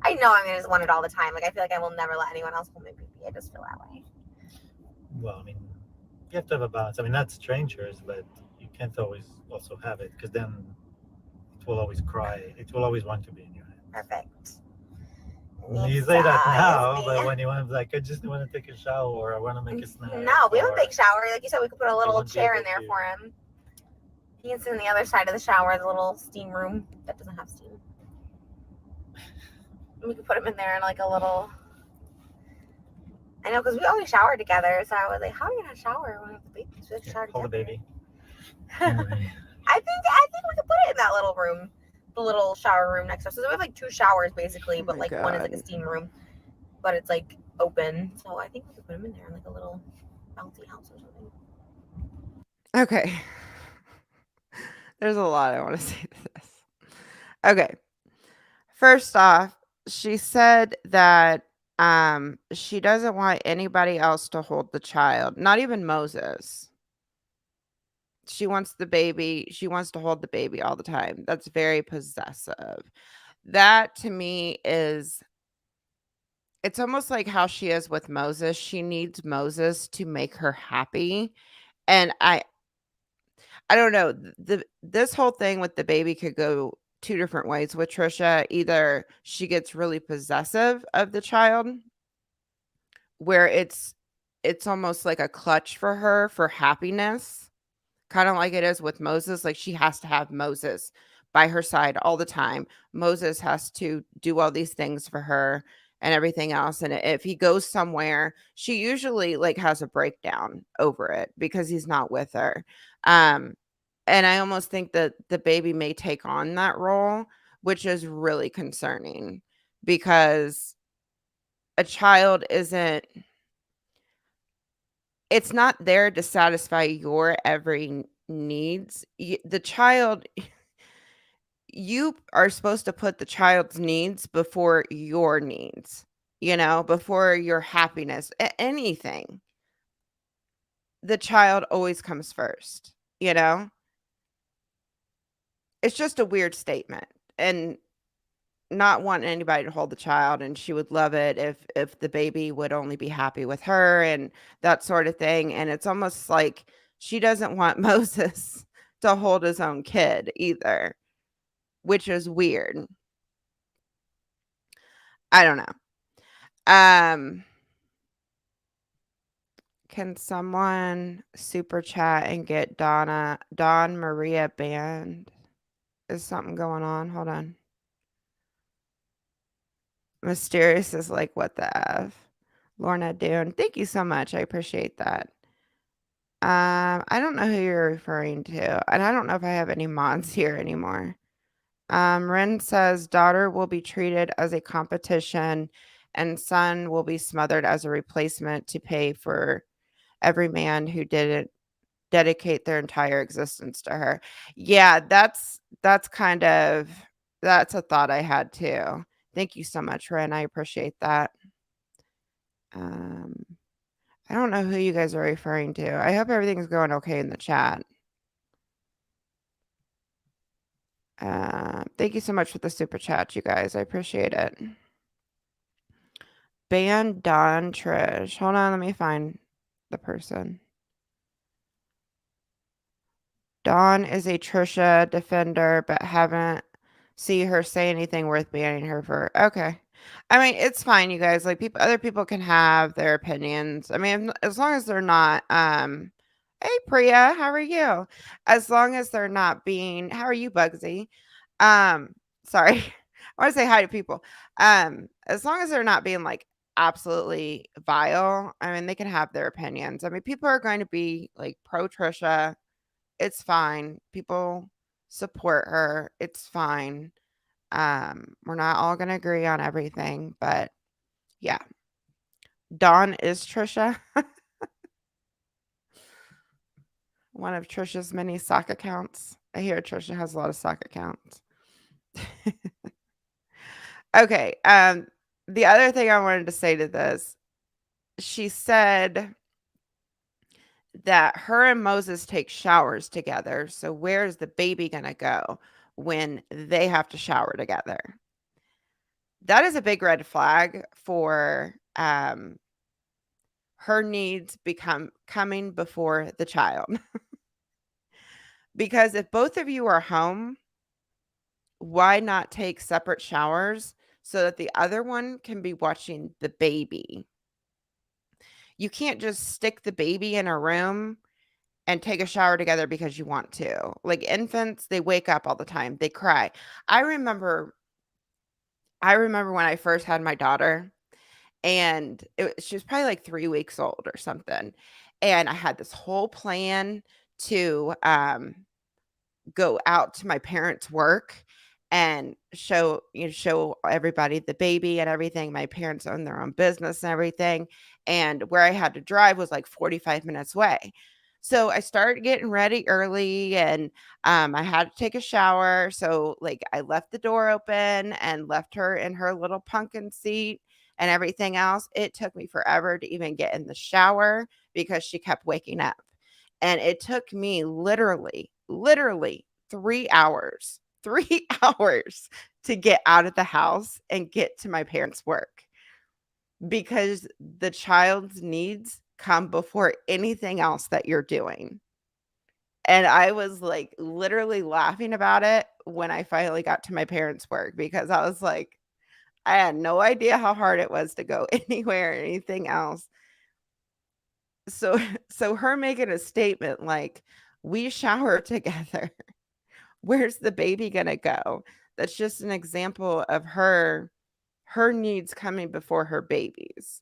I know I'm gonna just want it all the time. Like I feel like I will never let anyone else hold my baby. I just feel that way. Well, I mean, you have to have a balance. I mean, not strangers, but you can't always also have it because then it will always cry. It will always want to be in your hand. Perfect. You say that now, but when you want to, like, I just want to take a shower or I want to make a snack. No, we have a big shower. Like you said, we could put a little won't be chair in able there to. for him. He can sit in the other side of the shower, the little steam room that doesn't have steam. And we could put him in there in like a little. I know, because we always shower together. So I was like, how are you gonna shower when we have the baby? So we have to shower Hold the together. baby. I think we could put it in that little room, the little shower room next to us. So we have like 2 showers basically, Oh but my like one is like a God. steam room, but it's like open. So I think we could put him in there in like a little bouncy house or something. Okay. There's a lot I want to say to this. Okay. First off, she said that she doesn't want anybody else to hold the child, not even Moses. She wants the baby. She wants to hold the baby all the time. That's very possessive. That to me is it's almost like how she is with Moses. She needs Moses to make her happy. And I don't know. This whole thing with the baby could go 2 different ways with Trisha. Either she gets really possessive of the child where it's almost like a clutch for her for happiness. Kind of like it is with Moses, like she has to have Moses by her side all the time. Moses has to do all these things for her and everything else. And if he goes somewhere, she usually like has a breakdown over it because he's not with her. Um, and I almost think that the baby may take on that role, which is really concerning because a child isn't it's not there to satisfy your every needs. The child you are supposed to put the child's needs before your needs, before your happiness, anything. The child always comes first, you know? It's just a weird statement and not wanting anybody to hold the child, and she would love it if the baby would only be happy with her and that sort of thing. And it's almost like she doesn't want Moses to hold his own kid either, which is weird. I don't know. Can someone super chat and get Dawn Maria banned? Is something going on? Hold on. Mysterious is like, what the F? Lorna Dune, thank you so much. I appreciate that. I don't know who you're referring to, and I don't know if I have any mods here anymore. Ren says daughter will be treated as a competition and son will be smothered as a replacement to pay for every man who didn't dedicate their entire existence to her. Yeah, that's that's a thought I had too. Thank you so much, Ren. I appreciate that. I don't know who you guys are referring to. I hope everything's going okay in the chat. Thank you so much for the super chat, you guys. I appreciate it. Ban Don Trish. Hold on, let me find the person. Dawn is a Trisha defender, but haven't see her say anything worth banning her for. Okay. I mean, it's fine, you guys. Like other people can have their opinions. I mean, as long as they're not hey Priya, how are you? As long as they're not being how are you, Bugsy? Sorry. I want to say hi to people. As long as they're not being like absolutely vile, I mean, they can have their opinions. I mean, people are going to be like pro Trisha. It's fine. People support her. It's fine. We're not all gonna agree on everything, but yeah. Dawn is Trisha. One of Trisha's many sock accounts. I hear Trisha has a lot of stock accounts. Okay, the other thing I wanted to say to this, she said that her and Moses take showers together, so where's the baby gonna go when they have to shower together? That is a big red flag for, her needs coming before the child. Because if both of you are home, why not take separate showers so that the other one can be watching the baby? You can't just stick the baby in a room and take a shower together because you want to. Like infants, they wake up all the time. They cry. I remember when I first had my daughter, and she was probably like 3 weeks old or something. And I had this whole plan to go out to my parents' work and show everybody the baby and everything. My parents own their own business and everything, and where I had to drive was like 45 minutes away. So I started getting ready early, and I had to take a shower. So like I left the door open and left her in her little pumpkin seat and everything else. It took me forever to even get in the shower because she kept waking up. And it took me literally 3 hours, 3 hours to get out of the house and get to my parents' work because the child's needs come before anything else that you're doing. And I was like literally laughing about it when I finally got to my parents' work because I was like, I had no idea how hard it was to go anywhere or anything else. So so her making a statement like, "We shower together. Where's the baby gonna go?" That's just an example of her needs coming before her baby's.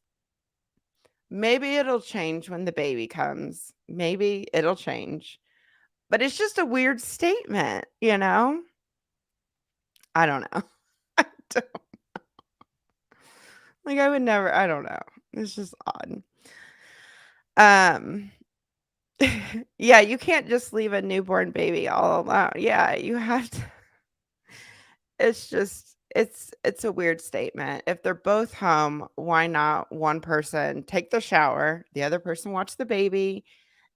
Maybe it'll change when the baby comes. Maybe it'll change. But it's just a weird statement, you know? I don't know. I don't like, I would never I don't know. It's just odd. Um yeah, you can't just leave a newborn baby all alone. Yeah, you have to. It's just it's a weird statement. If they're both home, why not one person take the shower, the other person watch the baby?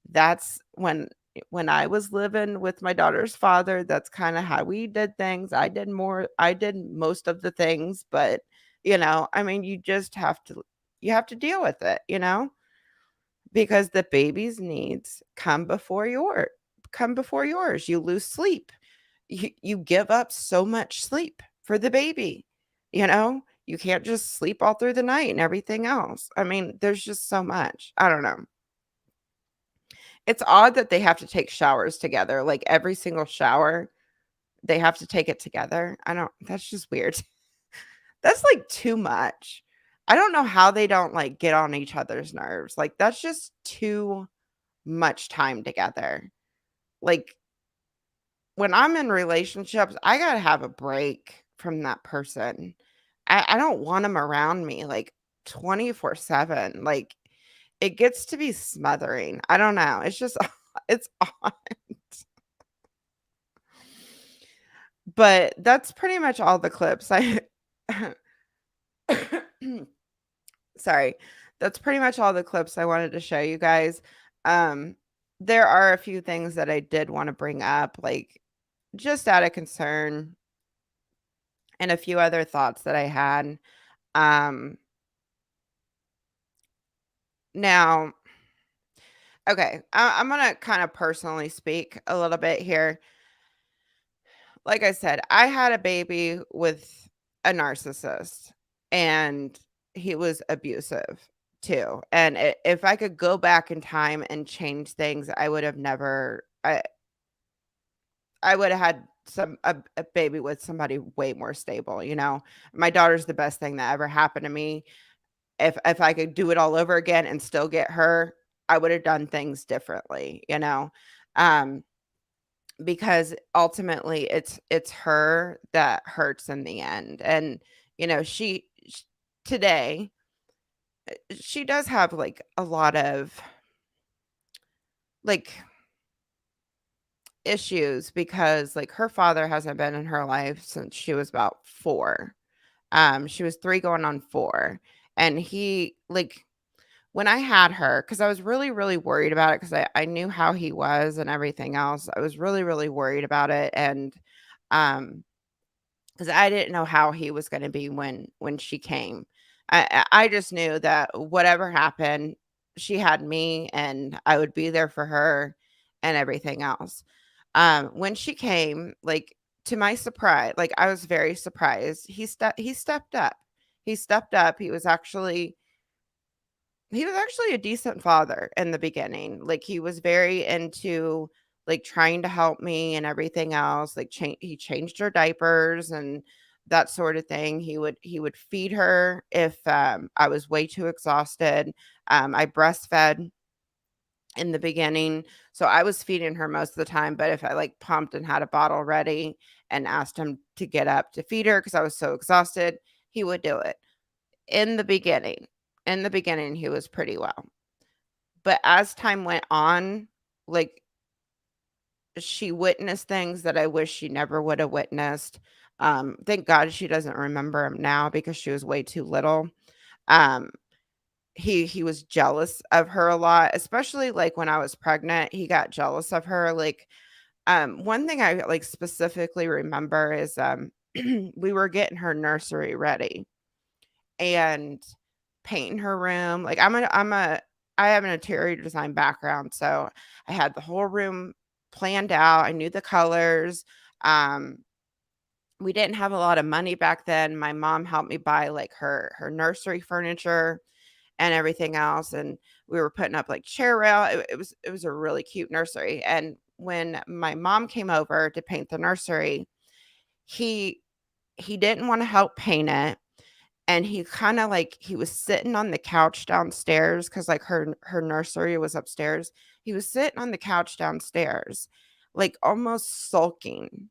That's when I was living with my daughter's father, that's kinda how we did things. I did most of the things, but, I mean, you have to deal with it, because the baby's needs come before yours. You lose sleep. You give up so much sleep for the baby, you know? You can't just sleep all through the night and everything else. I mean, there's just so much. I don't know. It's odd that they have to take showers together, like, every single shower, they have to take it together. I don't That's just weird. That's, like, too much. I don't know how they don't, like, get on each other's nerves. Like, that's just too much time together. Like, when I'm in relationships, I gotta have a break from that person. I don't want them around me, like, 24/7. Like, it gets to be smothering. I don't know. It's just it's odd. But that's pretty much all the clips I sorry. That's pretty much all the clips I wanted to show you guys. Um, there are a few things that I did wanna bring up, like, just out of concern and a few other thoughts that I had. Um, now okay, I'm gonna kinda personally speak a little bit here. Like I said, I had a baby with a narcissist, and he was abusive too. And if I could go back in time and change things, I would have never. I would have had a baby with somebody way more stable. My daughter's the best thing that ever happened to me. If I could do it all over again and still get her, I would have done things differently. Um, because ultimately it's her that hurts in the end. And today she does have like a lot of like issues because like her father hasn't been in her life since she was about 4. She was 3 going on 4. And he like when I had her, because I was really, really worried about it because I knew how he was and everything else. I was really, really worried about it. And um because I didn't know how he was going to be when she came. I just knew that whatever happened, she had me and I would be there for her and everything else. When she came, like to my surprise, like I was very surprised. He stepped up. He stepped up. He was actually a decent father in the beginning. Like he was very into like trying to help me and everything else. Like he changed her diapers and that sort of thing. He would feed her if I was way too exhausted. I breastfed in the beginning, so I was feeding her most of the time. But if I like pumped and had a bottle ready and asked him to get up to feed her because I was so exhausted, he would do it in the beginning. In the beginning, he was pretty well. But as time went on, like, she witnessed things that I wish she never would have witnessed. Thank God she doesn't remember him now because she was way too little. Um, he was jealous of her a lot, especially, like, when I was pregnant, he got jealous of her, like, one thing I, like, specifically remember is, we were getting her nursery ready and painting her room. Like I have an interior design background, so I had the whole room planned out. I knew the colors. Um, we didn't have a lot of money back then. My mom helped me buy like her nursery furniture and everything else, and we were putting up like chair rail. It was a really cute nursery. And when my mom came over to paint the nursery, he he didn't want to help paint it, and he kinda, like he was sitting on the couch downstairs because like, her nursery was upstairs. He was sitting on the couch downstairs, like, almost sulking,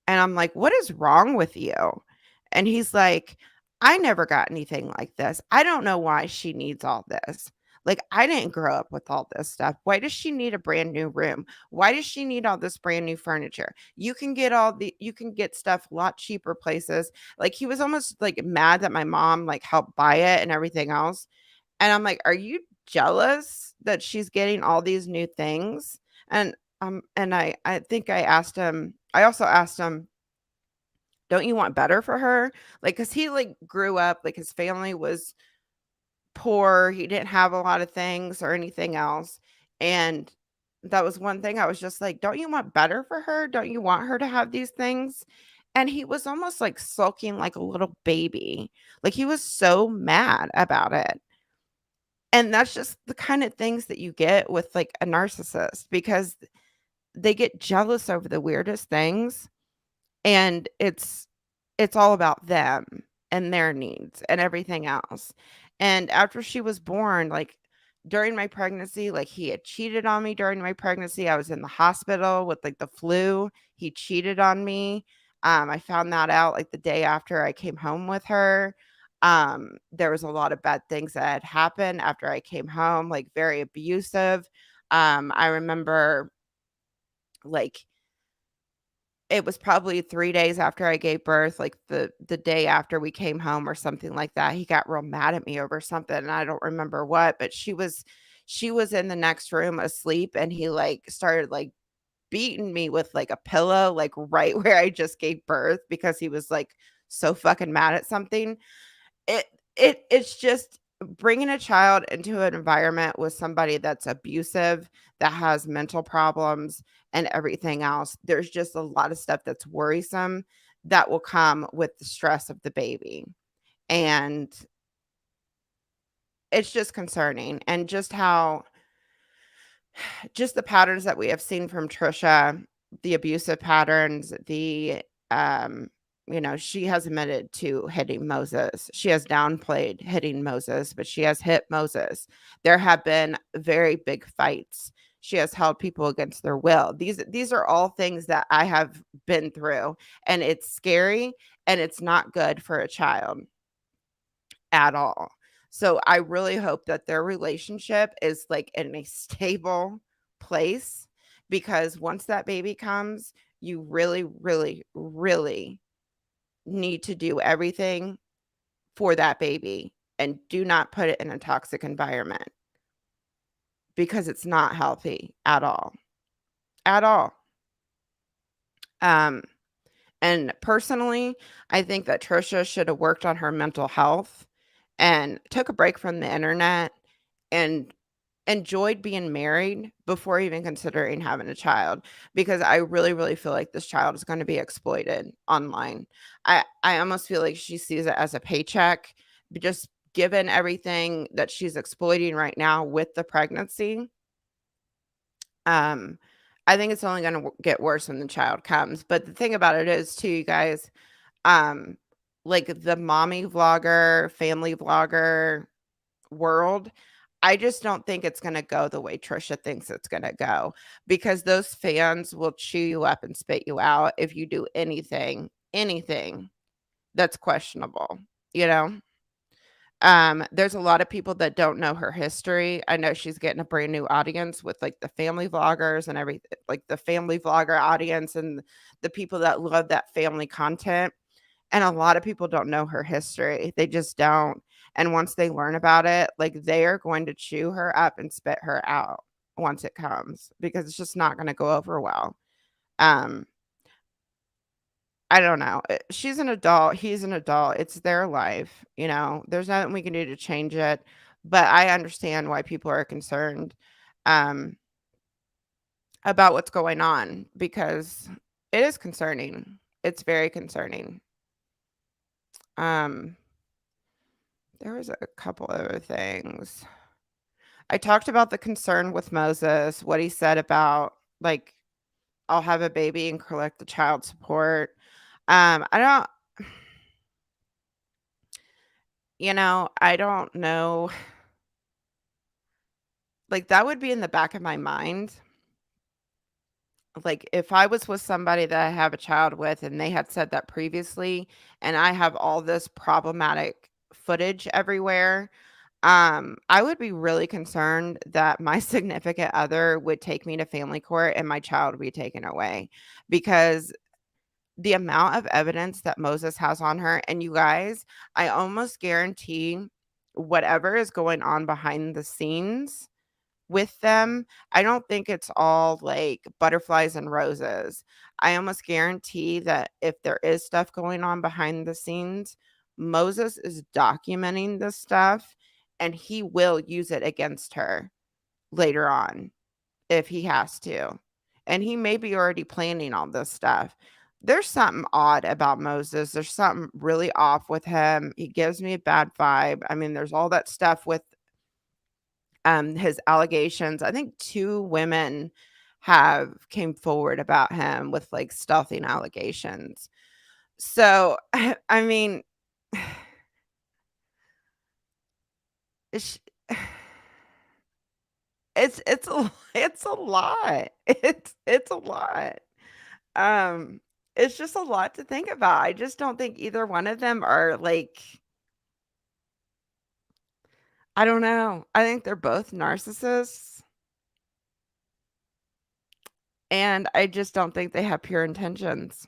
and I'm like, "What is wrong with you?" And he's like, "I never got anything like this. I don't know why she needs all this. Like, I didn't grow up with all this stuff. Why does she need a brand new room? Why does she need all this brand new furniture? You can get stuff a lot cheaper places." Like, he was almost, like, mad that my mom, like, helped buy it and everything else, and I'm like, "Are you jealous that she's getting all these new things?" And I think I also asked him, "Don't you want better for her?" Like, cause he, like, grew up, like, his family was poor, he didn't have a lot of things or anything else, and that was one thing I was just like, "Don't you want better for her? Don't you want her to have these things?" And he was almost, like, sulking like a little baby, like, he was so mad about it, and that's just the kind of things that you get with, like, a narcissist because they get jealous over the weirdest things, and it's all about them and their needs and everything else. And after she was born, like, during my pregnancy, like, he had cheated on me during my pregnancy. I was in the hospital with, like, the flu. He cheated on me. I found that out, like, the day after I came home with her. There was a lot of bad things that had happened after I came home, like, very abusive. I remember, like, it was probably 3 days after I gave birth, like, the day after we came home or something like that. He got real mad at me over something, and I don't remember what, but she was in the next room asleep, and he, like, started, like, beating me with, like, a pillow, like, right where I just gave birth because he was, like, so fucking mad at something. It it's just bringing a child into an environment with somebody that's abusive, that has mental problems, and everything else. There's just a lot of stuff that's worrisome that will come with the stress of the baby, and it's just concerning, and just the patterns that we have seen from Trisha, the abusive patterns, she has admitted to hitting Moses. She has downplayed hitting Moses, but she has hit Moses. There have been very big fights. She has held people against their will. These are all things that I have been through, and it's scary and it's not good for a child at all. So I really hope that their relationship is like in a stable place because once that baby comes, you really, really, really need to do everything for that baby and do not put it in a toxic environment because it's not healthy at all. At all. Um, and personally, I think that Trisha should have worked on her mental health and took a break from the internet and enjoyed being married before even considering having a child, because I really, really feel like this child is going to be exploited online. I almost feel like she sees it as a paycheck, just given everything that she's exploiting right now with the pregnancy. Um, I think it's only going to get worse when the child comes. But the thing about it is, too, you guys, um, like the mommy vlogger, family vlogger world, I just don't think it's going to go the way Trisha thinks it's going to go, because those fans will chew you up and spit you out if you do anything that's questionable, you know? There's a lot of people that don't know her history. I know she's getting a brand new audience with like the family vloggers and everything, like the family vlogger audience and the people that love that family content. And a lot of people don't know her history. They just don't. And once they learn about it, like they are going to chew her up and spit her out once it comes, because it's just not going to go over well. Um, I don't know. She's an adult. He's an adult. It's their life. There's nothing we can do to change it. But I understand why people are concerned um, about what's going on, because it is concerning. It's very concerning. Um, there was a couple other things. I talked about the concern with Moses, what he said about like, I'll have a baby and collect the child support. I don't, I don't know. Like, that would be in the back of my mind. Like, if I was with somebody that I have a child with and they had said that previously, and I have all this problematic footage everywhere, I would be really concerned that my significant other would take me to family court and my child would be taken away, because the amount of evidence that Moses has on her, and you guys, I almost guarantee whatever is going on behind the scenes with them, I don't think it's all like butterflies and roses. I almost guarantee that if there is stuff going on behind the scenes, Moses is documenting this stuff and he will use it against her later on if he has to. And he may be already planning all this stuff. There's something odd about Moses. There's something really off with him. He gives me a bad vibe. I mean, there's all that stuff with his allegations. I think 2 women have came forward about him with like stealthing allegations. So, I mean, it's it's a it's a lot. It's a lot. Um, it's just a lot to think about. I just don't think either one of them are like, I don't know. I think they're both narcissists, and I just don't think they have pure intentions.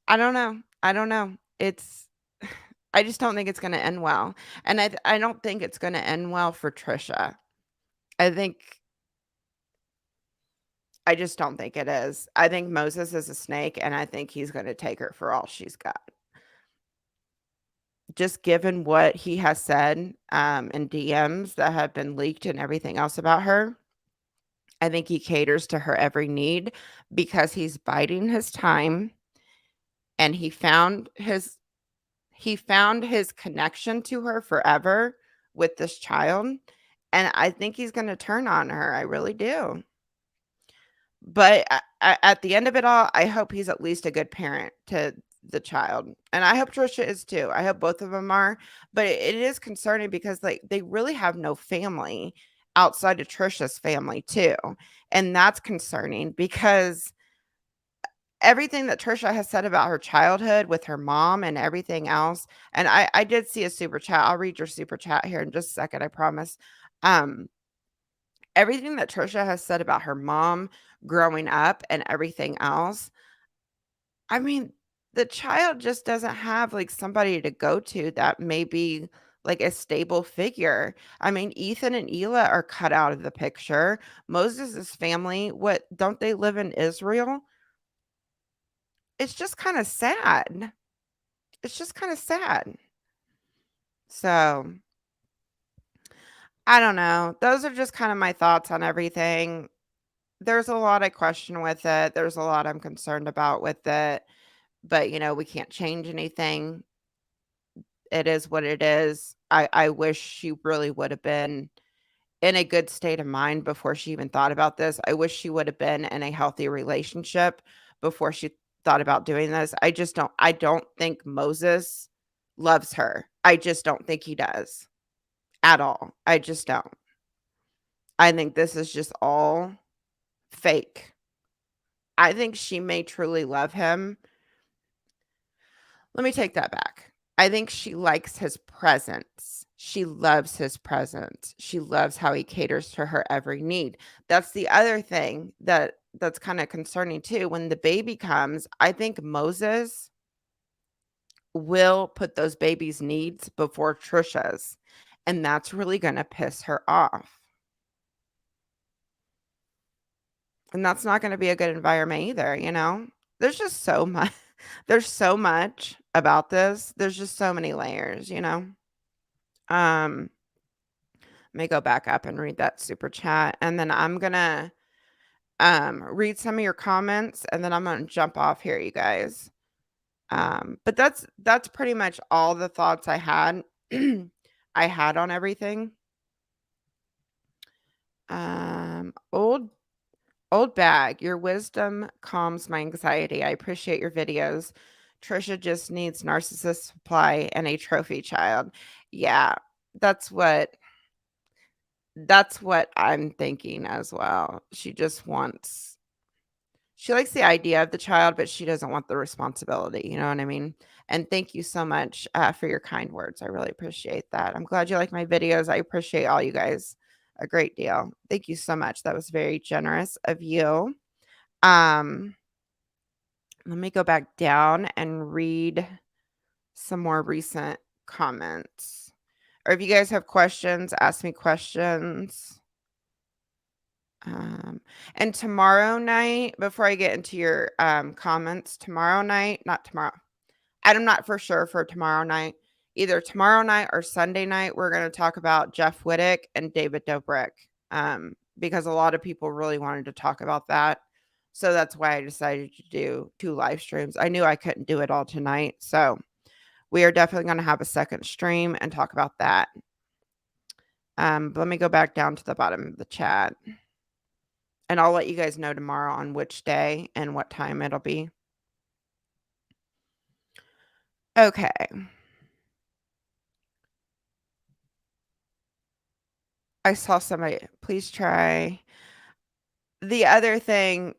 I don't know. I don't know. I just don't think it's gonna end well, and I don't think it's gonna end well for Trisha. I think I just don't think it is. I think Moses is a snake, and I think he's gonna take her for all she's got. Just given what he has said, in DMs that have been leaked and everything else about her, I think he caters to her every need because he's biding his time, and he found his connection to her forever with this child, and I think he's gonna turn on her, I really do. But at the end of it all, I hope he's at least a good parent to the child, and I hope Trisha is too. I hope both of them are, but it is concerning because, like, they really have no family outside of Trisha's family too, and that's concerning because everything that Trisha has said about her childhood with her mom and everything else, and I did see a super chat. I'll read your super chat here in just a second, I promise. Um, everything that Trisha has said about her mom growing up and everything else, I mean, the child just doesn't have, like, somebody to go to that may be, like, a stable figure. I mean, Ethan and Ela are cut out of the picture. Moses' family, what don't they live in Israel? It's just kinda sad. It's just kinda sad. So, I don't know. Those are just kinda my thoughts on everything. There's a lot I question with it. There's a lot I'm concerned about with it, but, we can't change anything. It is what it is. I wish she really would have been in a good state of mind before she even thought about this. I wish she would have been in a healthy relationship before she thought about doing this. I don't think Moses loves her. I just don't think he does at all. I just don't. I think this is just all fake. I think she may truly love him. Let me take that back. I think she likes his presence. She loves his presence. She loves how he caters to her every need. That's the other thing that's kind of concerning too. When the baby comes, I think Moses will put those baby's needs before Trisha's, and that's really going to piss her off. And that's not going to be a good environment either. There's just so much there's so much about this. There's just so many layers. Let me go back up and read that super chat, and then I'm gonna read some of your comments, and then I'm gonna jump off here, you guys. But that's pretty much all the thoughts I had I had on everything. Old bag, your wisdom calms my anxiety. I appreciate your videos. Trisha just needs narcissist supply and a trophy child. Yeah, that's what I'm thinking as well. She likes the idea of the child, but she doesn't want the responsibility. You know what I mean? And thank you so much for your kind words. I really appreciate that. I'm glad you like my videos. I appreciate all you guys a great deal. Thank you so much. That was very generous of you. Um, Let me go back down and read some more recent comments. Or if you guys have questions, ask me questions. And tomorrow night, before I get into your comments, tomorrow night, not tomorrow, I'm not for sure for tomorrow night. Either tomorrow night or Sunday night, we're going to talk about Jeff Wittick and David Dobrik, because a lot of people really wanted to talk about that. So that's why I decided to do 2 live streams. I knew I couldn't do it all tonight. So we are definitely going to have a second stream and talk about that. Let me go back down to the bottom of the chat. And I'll let you guys know tomorrow on which day and what time it'll be. Okay. I saw somebody, please try. The other thing,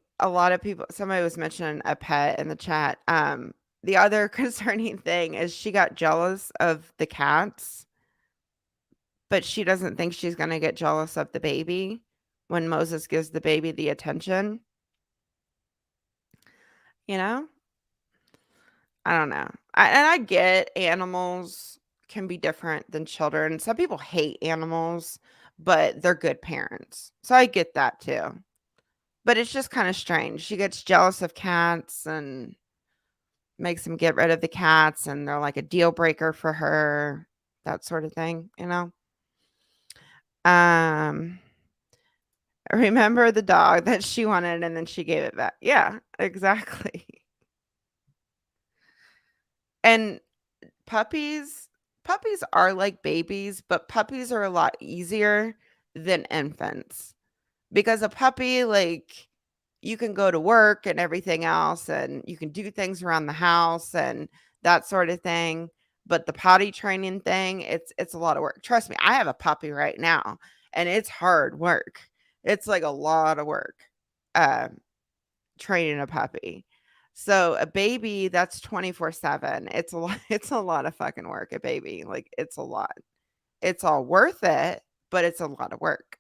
somebody was mentioning a pet in the chat. The other concerning thing is she got jealous of the cats, but she doesn't think she's going to get jealous of the baby when Moses gives the baby the attention. You know? I don't know. I get animals can be different than children. Some people hate animals, but they're good parents. So I get that too. But it's just kind of strange. She gets jealous of cats and makes them get rid of the cats, and they're like a deal breaker for her, that sort of thing. Remember the dog that she wanted and then she gave it back. Yeah, exactly. And puppies are like babies, but puppies are a lot easier than infants. Because a puppy, like, you can go to work and everything else, and you can do things around the house and that sort of thing. But the potty training thing, it's a lot of work. Trust me, I have a puppy right now, and it's hard work. It's like a lot of work, training a puppy. So a baby, that's 24/7. It's a lot. It's a lot of fucking work. A baby, like, it's a lot. It's all worth it, but it's a lot of work.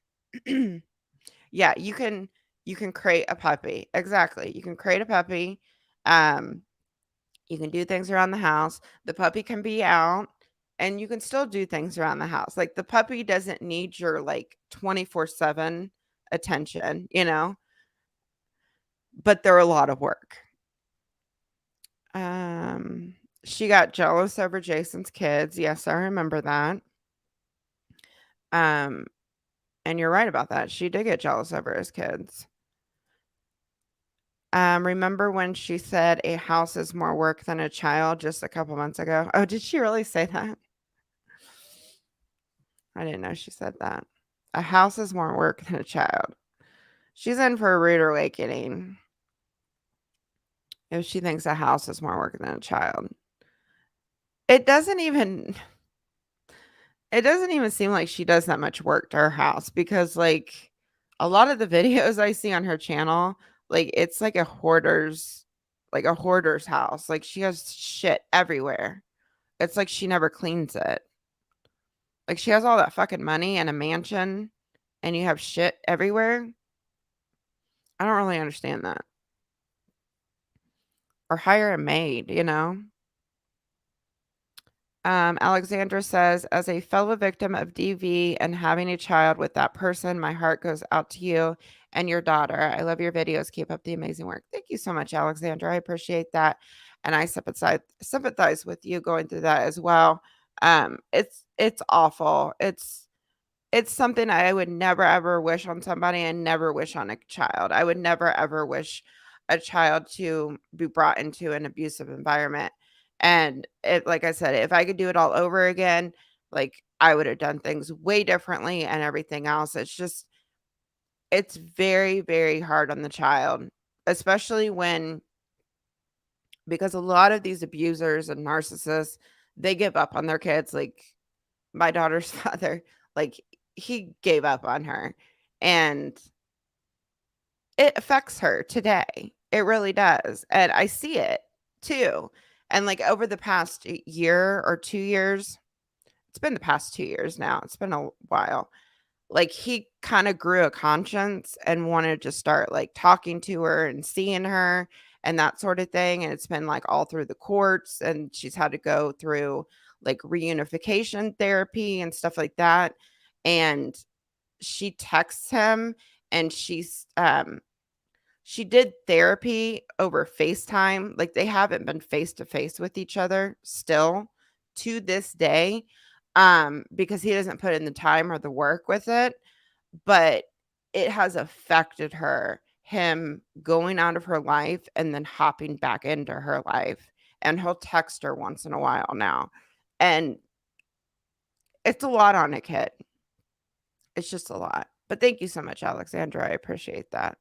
Yeah, you can create a puppy. Exactly. You can create a puppy. Um, you can do things around the house. The puppy can be out and you can still do things around the house. Like the puppy doesn't need your like 24/7 attention, you know, but they're a lot of work. Um, she got jealous over Jason's kids. Yes, I remember that. Um, and you're right about that. She did get jealous over his kids. Remember when she said a house is more work than a child just a couple months ago? Oh, did she really say that? I didn't know she said that. A house is more work than a child. She's in for a rude awakening if she thinks a house is more work than a child. It doesn't even it doesn't even seem like she does that much work to her house because like a lot of the videos I see on her channel, like it's like a hoarder's house. Like she has shit everywhere. It's like she never cleans it. Like she has all that fucking money and a mansion and you have shit everywhere. I don't really understand that. Or hire a maid, you know? Alexandra says, as a fellow victim of DV and having a child with that person, my heart goes out to you and your daughter. I love your videos. Keep up the amazing work. Thank you so much, Alexandra. I appreciate that. And I sympathize with you going through that as well. It's awful. It's something I would never ever wish on somebody and never wish on a child. I would never ever wish a child to be brought into an abusive environment. And it like I said, if I could do it all over again, like I would have done things way differently and everything else. It's very, very hard on the child, especially when because a lot of these abusers and narcissists, they give up on their kids. Like my daughter's father, like he gave up on her and it affects her today. It really does. And I see it too. And like over the past year or 2 years, it's been the past 2 years now. It's been a while. Like he kind of grew a conscience and wanted to start like talking to her and seeing her and that sort of thing. And it's been like all through the courts and she's had to go through like reunification therapy and stuff like that. And she texts him and she did therapy over FaceTime. Like they haven't been face to face with each other still to this day. Because he doesn't put in the time or the work with it, but it has affected her, him going out of her life and then hopping back into her life. And he'll text her once in a while now. And it's a lot on a kid. It's just a lot. But thank you so much, Alexandra. I appreciate that.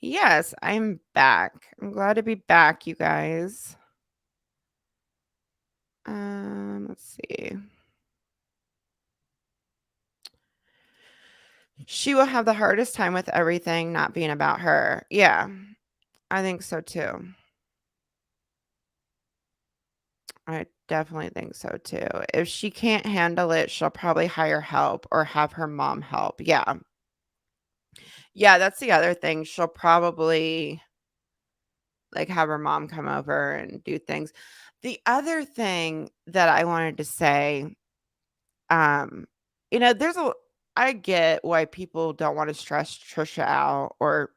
Yes, I'm back. I'm glad to be back, you guys. Let's see. She will have the hardest time with everything not being about her. Yeah, I think so too. I definitely think so too. If she can't handle it, she'll probably hire help or have her mom help. Yeah. Yeah, that's the other thing. She'll probably like have her mom come over and do things. The other thing that I wanted to say, um, you know, I get why people don't want to stress Trisha out or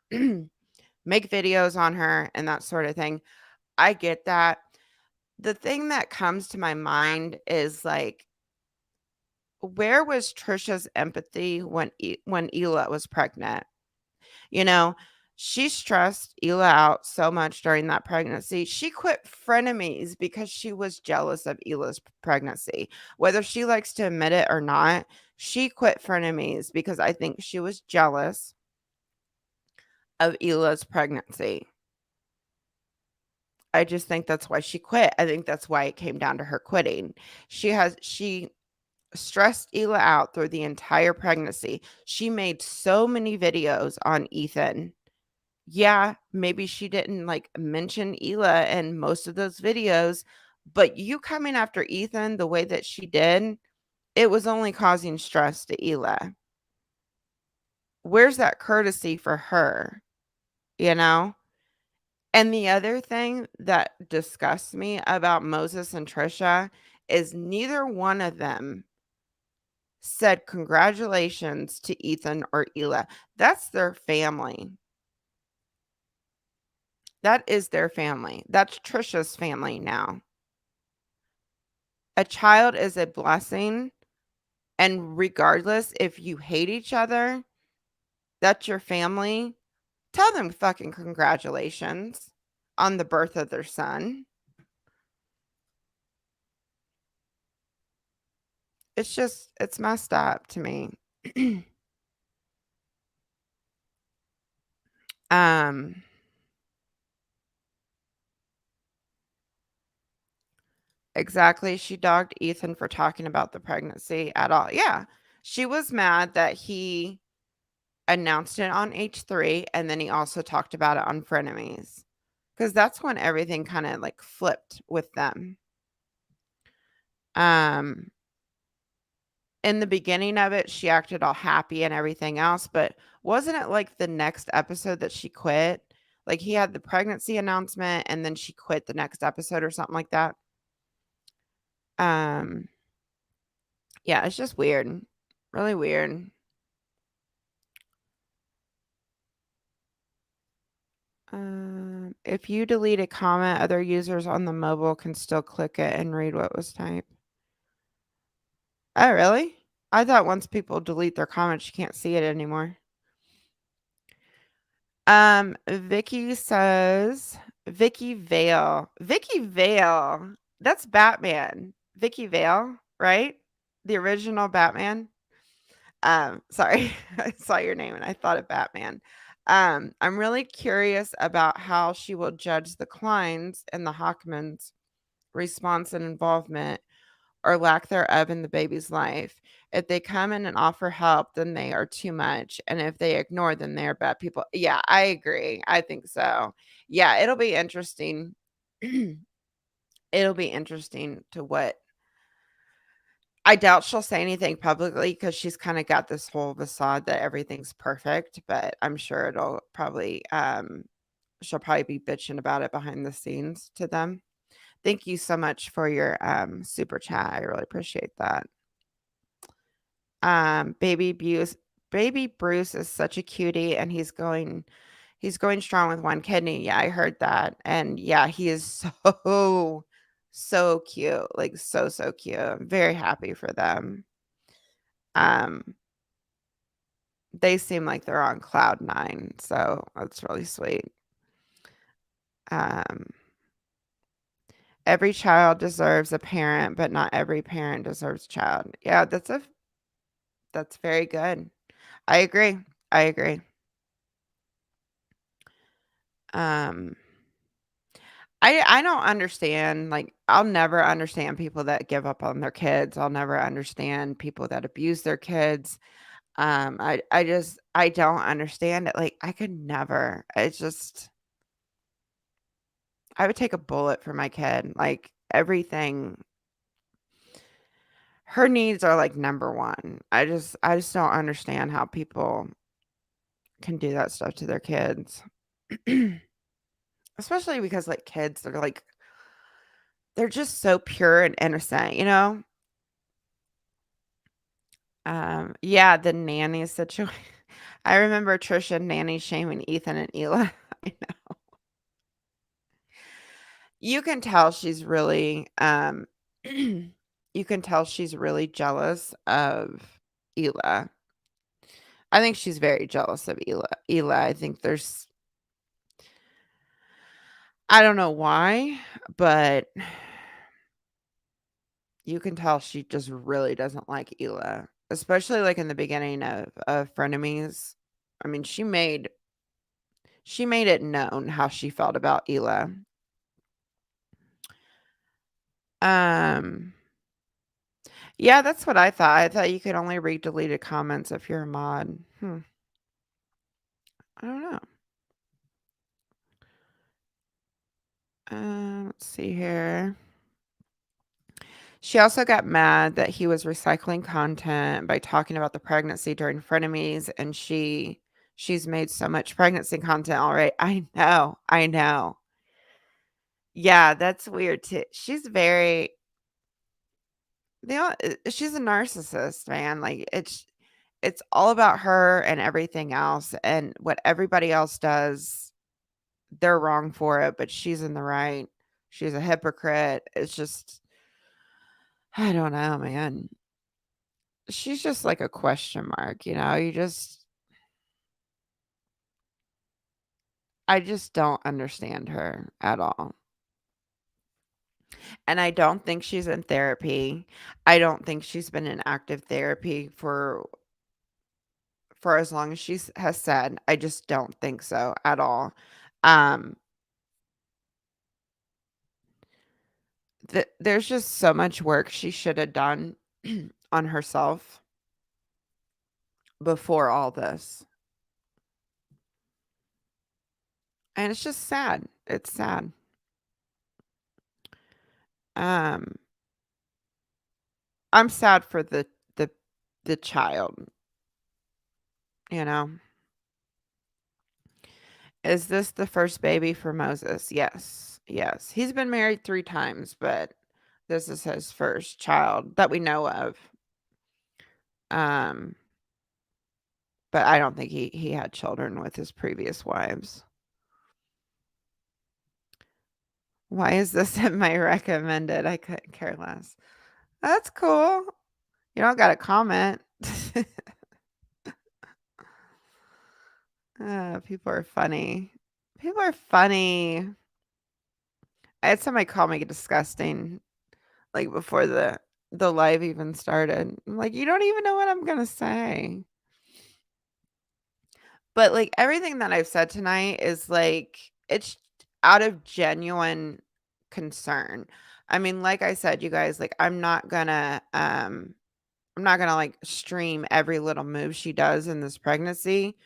make videos on her and that sort of thing. I get that. The thing that comes to my mind is like, where was Trisha's empathy when Ela was pregnant? You know, she stressed Ela out so much during that pregnancy. She quit frenemies because she was jealous of Ela's pregnancy. Whether she likes to admit it or not, she quit frenemies because I think she was jealous of Ela's pregnancy. I just think that's why she quit. I think that's why it came down to her quitting. She stressed Ela out through the entire pregnancy. She made so many videos on Ethan. Yeah, maybe she didn't like mention Ela in most of those videos, but you coming after Ethan the way that she did, it was only causing stress to Ela. Where's that courtesy for her? You know? And the other thing that disgusts me about Moses and Trisha is neither one of them said congratulations to Ethan or Ela. That's their family. That is their family. That's Trisha's family now. A child is a blessing, and regardless if you hate each other, that's your family. Tell them fucking congratulations on the birth of their son. It's messed up to me. Um, exactly. She dogged Ethan for talking about the pregnancy at all. Yeah. She was mad that he announced it on H3 and then he also talked about it on Frenemies. Because that's when everything kind of like flipped with them. Um, in the beginning of it, she acted all happy and everything else, but wasn't it like the next episode that she quit? Like he had the pregnancy announcement and then she quit the next episode or something like that. Um, yeah, it's just weird. Really weird. If you delete a comment, other users on the mobile can still click it and read what was typed. Oh, really? I thought once people delete their comments, you can't see it anymore. Vicky says Vicky Vale. Vicky Vale. That's Batman. Vicky Vale, right? The original Batman. Sorry. I saw your name and I thought of Batman. I'm really curious about how she will judge the Kleins and the Hockmans' response and involvement or lack thereof in the baby's life. If they come in and offer help, then they are too much. And if they ignore, then they are bad people. Yeah, I agree. I think so. Yeah, it'll be interesting. It'll be interesting to what I doubt she'll say anything publicly because she's kind of got this whole facade that everything's perfect, but I'm sure it'll probably she'll probably be bitching about it behind the scenes to them. Thank you so much for your super chat. I really appreciate that. Baby Bruce is such a cutie and he's going strong with one kidney. Yeah, I heard that. And yeah, he is so cute. Like so cute. I'm very happy for them. Um they seem like they're on cloud 9, so that's really sweet. Um every child deserves a parent, but not every parent deserves a child. Yeah, that's very good. I agree. I agree. Um, I don't understand, like, I'll never understand people that give up on their kids. I'll never understand people that abuse their kids. I don't understand it. Like, I could never. It's just I would take a bullet for my kid. Like, everything her needs are like number 1. I just don't understand how people can do that stuff to their kids. Especially because like kids are like they're just so pure and innocent, you know? Yeah, the nanny situation. I remember Trisha nanny shaming Ethan and Ela. I know. You can tell she's really, you can tell she's really jealous of Ela. I think she's very jealous of Ela, I think I don't know why, but you can tell she just really doesn't like Ela, especially like in the beginning of Frenemies. I mean, she made it known how she felt about Ela. Um, yeah, that's what I thought. I thought you could only read deleted comments if you're a mod. I don't know. Let's see here. She also got mad that he was recycling content by talking about the pregnancy during frenemies, and she's made so much pregnancy content already. I know, I know. Yeah, that's weird too. She's very she's a narcissist, man. Like it's all about her and everything else, and what everybody else does, they're wrong for it, but she's in the right. She's a hypocrite. It's just I don't know, man. She's just like a question mark, you know? I just don't understand her at all. And I don't think she's in therapy. I don't think she's been in active therapy for as long as has said. I just don't think so at all. Um there's just so much work she should have done on herself before all this. And it's just sad. It's sad. Um I'm sad for the the child, you know. Is this the first baby for Moses? Yes. Yes. He's been married 3 times, but this is his first child that we know of. Um, but I don't think he had children with his previous wives. Why is this in my recommended? I couldn't care less. That's cool. You don't got to comment. People are funny. People are funny. I had somebody call me disgusting, like, before the live even started. I'm like, "You don't even know what I'm gonna say." But, like, everything that I've said tonight is, like, it's out of genuine concern. I mean, like I said, you guys, like, I'm not gonna, like, stream every little move she does in this pregnancy.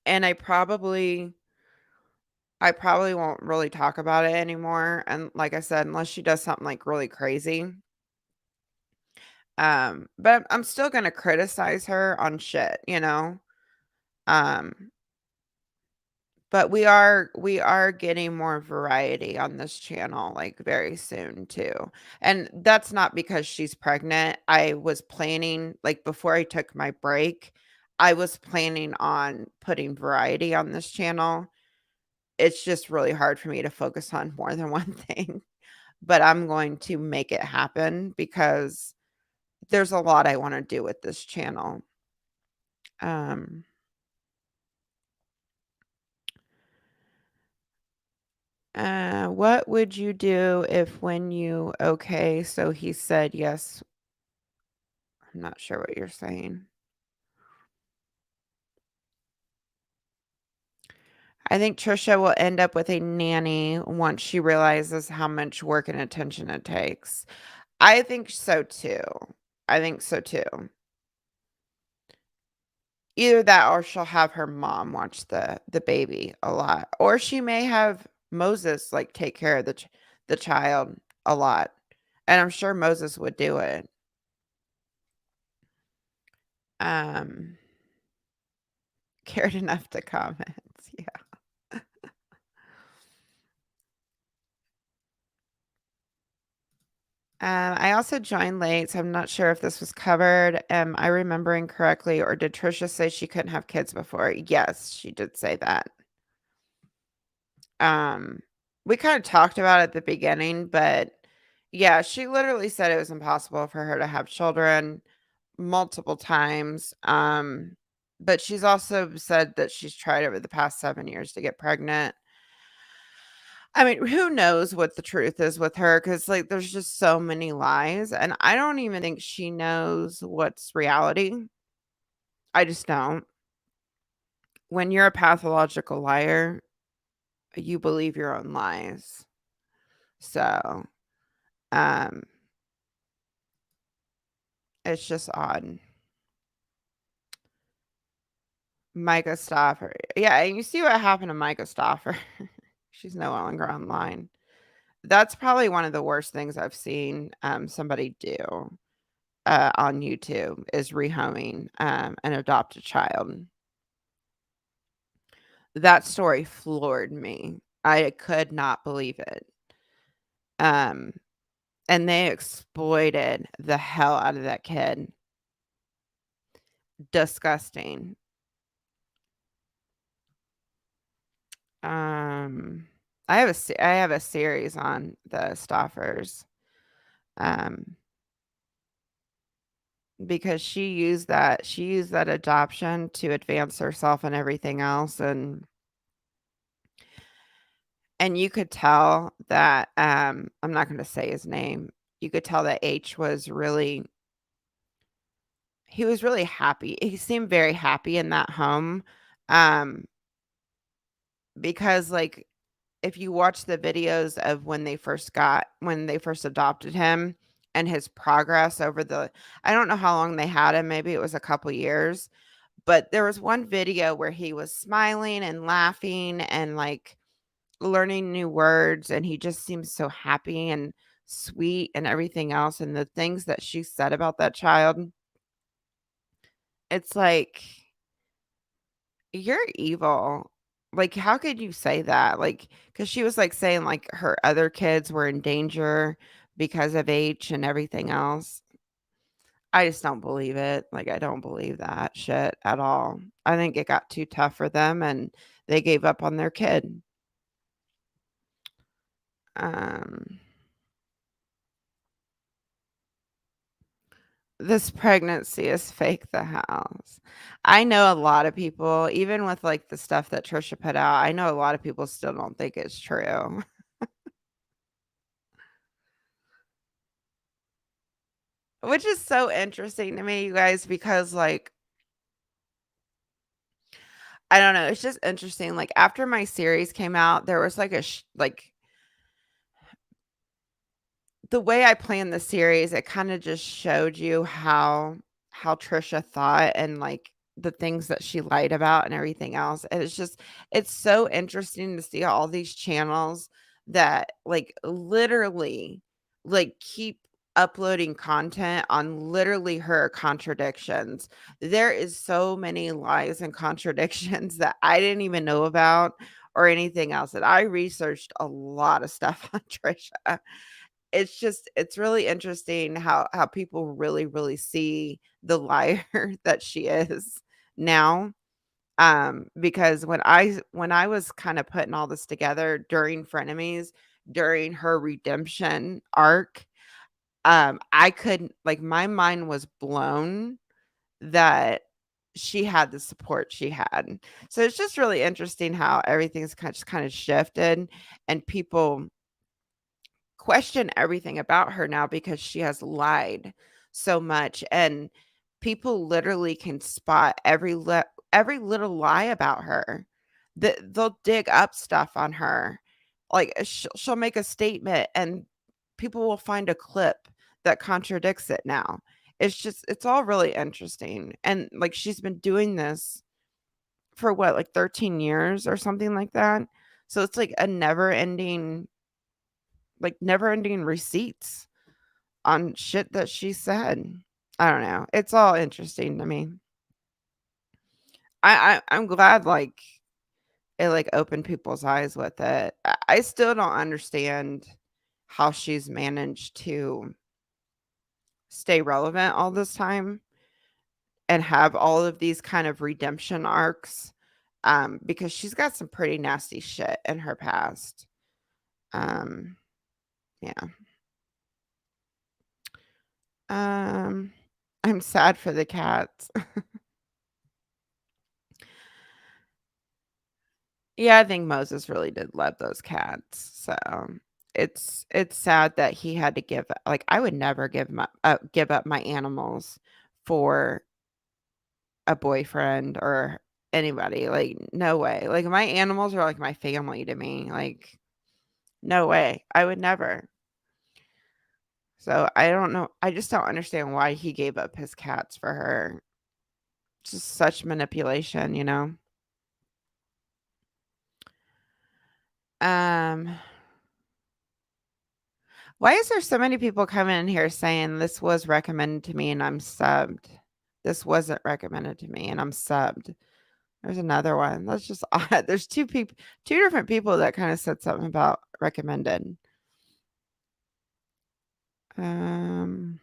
And I probably won't really talk about it anymore, and like I said, unless she does something, like, really crazy. But I'm still gonna criticize her on shit, you know? Um, but we are getting more variety on this channel, like, very soon too. And that's not because she's pregnant. I was planning, like, before I took my break, I was planning on putting variety on this channel. It's just really hard for me to focus on more than one thing, but I'm going to make it happen because there's a lot I wanna do with this channel. Um, what would you do if when you okay, so he said yes. I'm not sure what you're saying. I think Trisha will end up with a nanny once she realizes how much work and attention it takes. I think so too. I think so too. Either that or she'll have her mom watch the baby a lot, or she may have Moses, like, take care of the child a lot, and I'm sure Moses would do it. Um, cared enough to comment, yeah. I also joined late, so I'm not sure if this was covered. Am I remembering correctly, or did Trisha say she couldn't have kids before? Yes, she did say that. Um, we kinda talked about it at the beginning, but yeah, she literally said it was impossible for her to have children multiple times. But she's also said that she's tried over the past 7 years to get pregnant. I mean, who knows what the truth is with her? Because, like, there's just so many lies, and I don't even think she knows what's reality. I just don't. When you're a pathological liar, you believe your own lies. So, um, it's just odd. Micah Stauffer. Yeah, and you see what happened to Micah Stauffer. She's no longer online. That's probably one of the worst things I've seen, somebody do, on YouTube is rehoming, an adopted child. That story floored me. I could not believe it. Um, and they exploited the hell out of that kid. Disgusting. Um, I have a series on the Stoffers, um, because she used that adoption to advance herself and everything else, and you could tell that, I'm not gonna say his name. You could tell that H was really he was really happy. He seemed very happy in that home, um, because, like, if you watch the videos of when they first adopted him and his progress over the I don't know how long they had him, maybe it was a couple years, but there was one video where he was smiling and laughing and, like, learning new words, and he just seems so happy and sweet and everything else, and the things that she said about that child, it's like, "You're evil." Like, how could you say that? Like, because she was, like, saying, like, her other kids were in danger because of H and everything else. I just don't believe it. Like, I don't believe that shit at all. I think it got too tough for them, and they gave up on their kid. Um This pregnancy is fake the house. I know a lot of people, even with, like, the stuff that Trisha put out, I know a lot of people still don't think it's true. Which is so interesting to me, you guys, because, like, I don't know, it's just interesting, like, after my series came out, there was, like, the way I planned the series, it kinda just showed you how Trisha thought and, like, the things that she lied about and everything else, and it's so interesting to see all these channels that, like, literally, like, keep uploading content on literally her contradictions. There is so many lies and contradictions that I didn't even know about or anything else, and I researched a lot of stuff on Trisha. It's really interesting how people really, really see the liar that she is now, because when I was kinda putting all this together during Frenemies, during her redemption arc, I couldn't like, my mind was blown that she had the support she had. So it's just really interesting how everything's kinda shifted and people question everything about her now because she has lied so much, and people literally can spot every little lie about her. They'll dig up stuff on her. Like, she'll make a statement and people will find a clip that contradicts it now. It's all really interesting, and, like, she's been doing this for what, like, 13 years or something like that? So it's like a never ending receipts on shit that she said. I don't know. It's all interesting to me. I'm glad, like, it, like, opened people's eyes with it. I still don't understand how she's managed to stay relevant all this time and have all of these kind of redemption arcs, because she's got some pretty nasty shit in her past. Um, yeah. Um, I'm sad for the cats. Yeah, I think Moses really did love those cats, so it's sad that he had to I would never give up my animals for a boyfriend or anybody, like, no way. Like, my animals are like my family to me, like, no way. I would never. So, I don't know. I just don't understand why he gave up his cats for her. Just such manipulation, you know? Um Why is there so many people coming in here saying this was recommended to me and I'm subbed? This wasn't recommended to me and I'm subbed. There's another one. That's just odd. There's two different people that kind of said something about recommended. Um,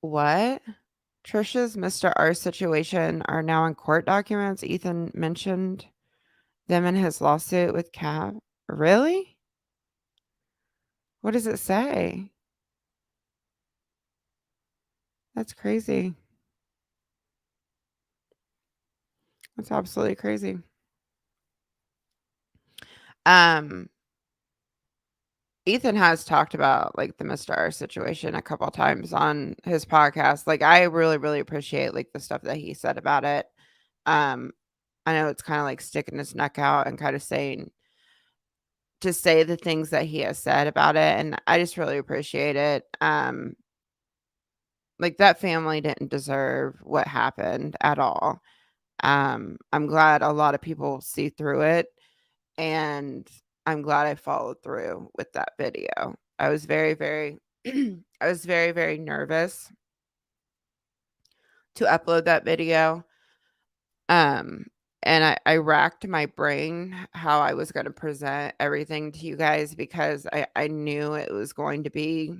what? Trisha's Mr. R situation are now in court documents. Ethan mentioned them in his lawsuit with Cab. Really? What does it say? That's crazy. That's absolutely crazy. Um, Ethan has talked about like the Mr. R situation a couple times on his podcast. Like I really, really appreciate like the stuff that he said about it. Um, I know it's kind of like sticking his neck out and kind of saying to say the things that he has said about it, and I just really appreciate it. Like that family didn't deserve what happened at all. I'm glad a lot of people see through it, and I'm glad I followed through with that video. I was very, very I was very, very nervous to upload that video. Um, and I racked my brain how I was gonna present everything to you guys because I knew it was going to be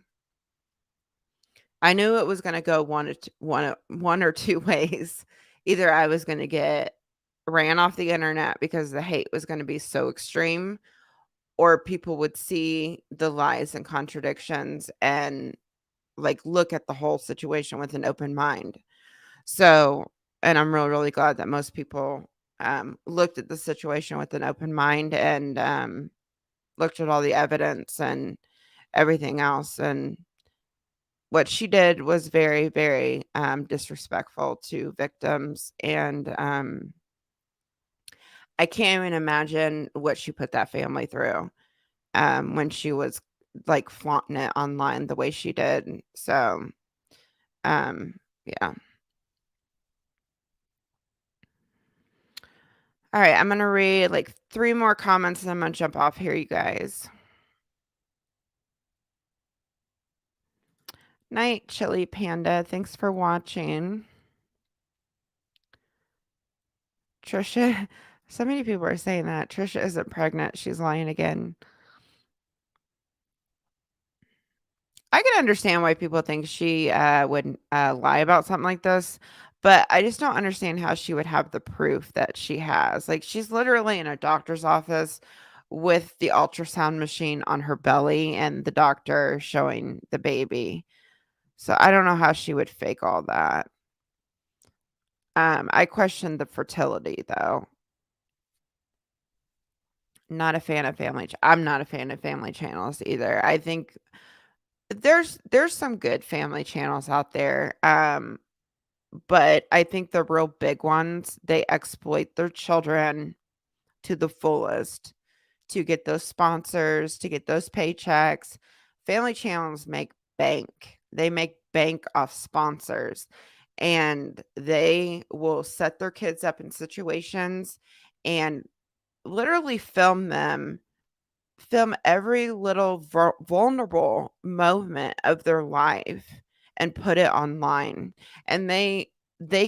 I knew it was gonna go one or 2 ways. Either I was gonna get ran off the internet because the hate was gonna be so extreme, or people would see the lies and contradictions and, like, look at the whole situation with an open mind. So and I'm really, really glad that most people, looked at the situation with an open mind and, looked at all the evidence and everything else, and what she did was very, very, disrespectful to victims, and, I can't even imagine what she put that family through, when she was, like, flaunting it online the way she did, so, yeah. Alright, I'm gonna read, like, 3 more comments, and I'm gonna jump off here, you guys. Night, Chili Panda, thanks for watching. Trisha so many people are saying that. Trisha isn't pregnant, she's lying again. I can understand why people think she, would, lie about something like this, but I just don't understand how she would have the proof that she has. Like, she's literally in a doctor's office with the ultrasound machine on her belly and the doctor showing the baby. So I don't know how she would fake all that. I question the fertility, though. Not a fan of I'm not a fan of family channels either. I think there's some good family channels out there, but I think the real big ones, they exploit their children to the fullest to get those sponsors, to get those paychecks. Family channels make bank. They make bank off sponsors, and they will set their kids up in situations and literally film every little vulnerable moment of their life and put it online, and they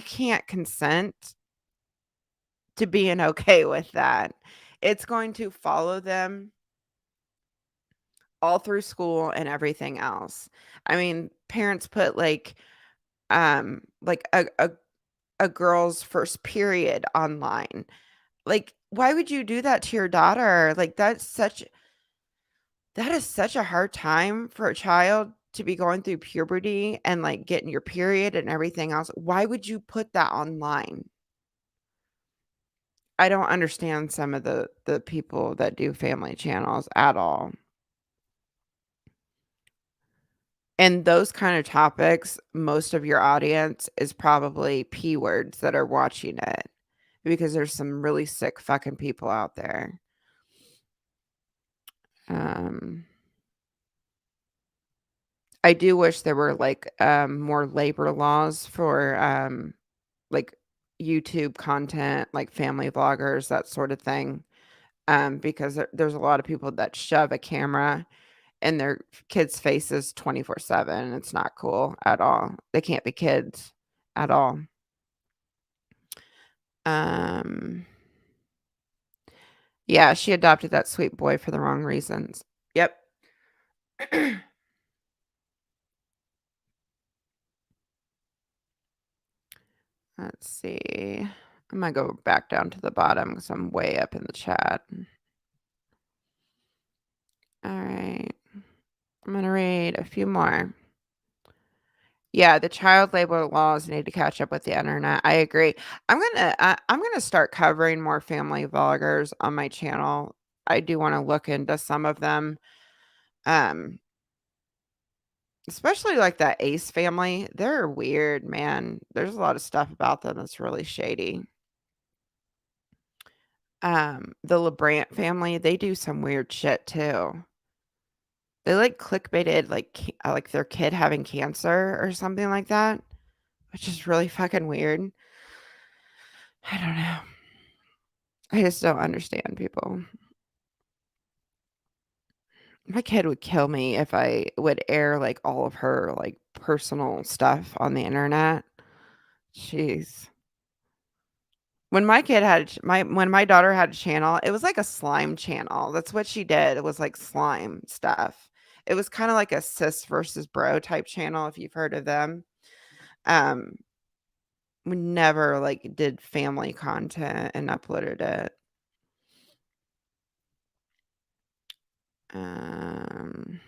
can't consent to being okay with that. It's going to follow them all through school and everything else. I mean, parents put like a girl's first period online. Like, why would you do that to your daughter? Like, that is such a hard time for a child to be going through puberty and, like, getting your period and everything else. Why would you put that online? I don't understand some of the people that do family channels at all. And those kind of topics, most of your audience is probably P words that are watching it because there's some really sick fucking people out there. Um I do wish there were, like, more labor laws for, like, YouTube content, like family vloggers, that sort of thing. Because there's a lot of people that shove a camera in their kids' faces 24/7. It's not cool at all. They can't be kids at all. Um, yeah, she adopted that sweet boy for the wrong reasons. Yep. Let's see. I'm gonna go back down to the bottom because I'm way up in the chat. All right. I'm gonna read a few more. Yeah, the child labor laws need to catch up with the internet. I agree. I'm gonna start covering more family vloggers on my channel. I do want to look into some of them. Um, Especially like that Ace family. They're weird, man. There's a lot of stuff about them that's really shady. The LeBrant family, they do some weird shit too. They like clickbaited like their kid having cancer or something like that, which is really fucking weird. I don't know. I just don't understand people. My kid would kill me if I would air like all of her like personal stuff on the internet. Jeez. When my kid had a ch my when my daughter had a channel, it was like a slime channel. That's what she did. It was like slime stuff. It was kinda like a sis versus bro type channel, if you've heard of them. Um, we never, like, did family content and uploaded it. Um,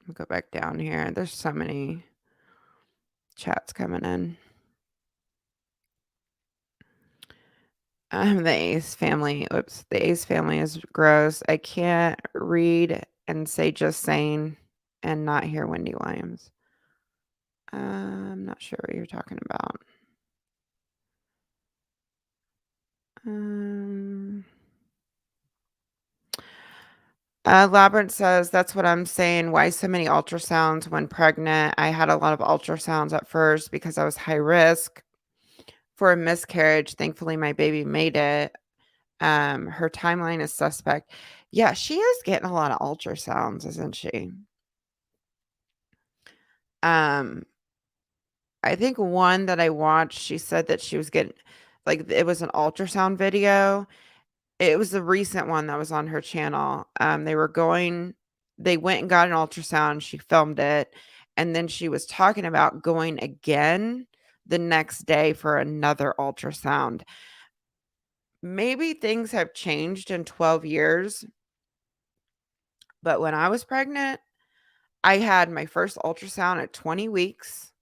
I'll go back down here. There's so many chats coming in. The Ace family. Oops, the Ace family is gross. I can't read and say just saying and not hear Wendy Williams. I'm not sure what you're talking about. Um, Labyrinth says, that's what I'm saying. Why so many ultrasounds when pregnant? I had a lot of ultrasounds at first because I was high risk for a miscarriage. Thankfully, my baby made it. Her timeline is suspect. Yeah, she is getting a lot of ultrasounds, isn't she? Um, I think one that I watched, she said that she was getting like it was an ultrasound video. It was the recent one that was on her channel. They went and got an ultrasound. She filmed it, and then she was talking about going again the next day for another ultrasound. Maybe things have changed in 12 years, but when I was pregnant, I had my first ultrasound at 20 weeks.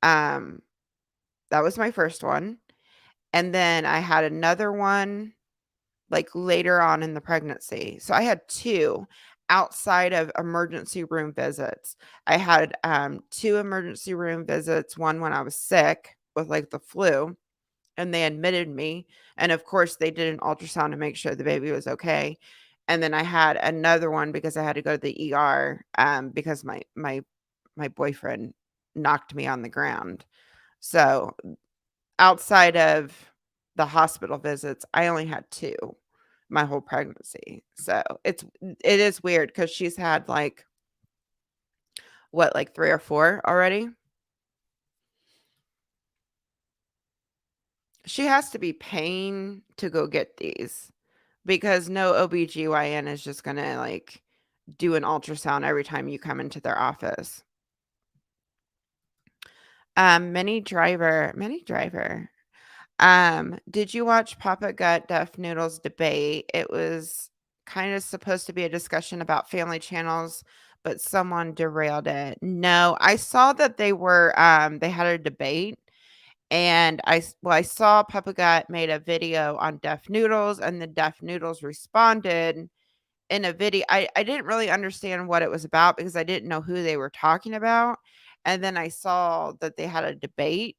Um, that was my first one. And then I had another one like later on in the pregnancy. So I had 2 outside of emergency room visits. I had 2 emergency room visits, one when I was sick with like the flu and they admitted me. And of course, they did an ultrasound to make sure the baby was okay. And then I had another one because I had to go to the ER because my boyfriend knocked me on the ground. So outside of the hospital visits, I only had 2 my whole pregnancy. So it is weird because she's had like what, like 3 or 4 already? She has to be paying to go get these because no OBGYN is just gonna like do an ultrasound every time you come into their office. Mini driver. Did you watch Papa Gut Duff Noodle's debate? It was kind of supposed to be a discussion about family channels, but someone derailed it. No, I saw that they had a debate and I saw Papa Gut made a video on Deaf Noodles and the Deaf Noodles responded in a video. I didn't really understand what it was about because I didn't know who they were talking about. And then I saw that they had a debate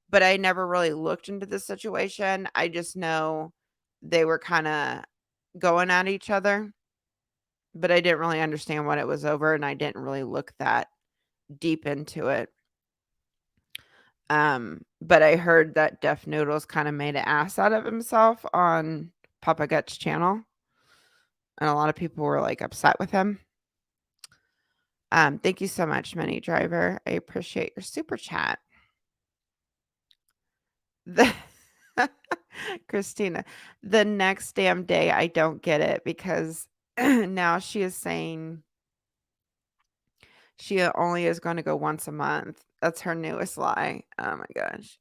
but I never really looked into the situation. I just know they were kinda going at each other, but I didn't really understand what it was over, and I didn't really look that deep into it. But I heard that Def Noodles kind of made an ass out of himself on Papa Gut's channel, and a lot of people were like upset with him. Thank you so much, Mini Driver. I appreciate your super chat. The Christina, the next damn day, I don't get it because now she is saying she only is going to go once a month. That's her newest lie. Oh my gosh.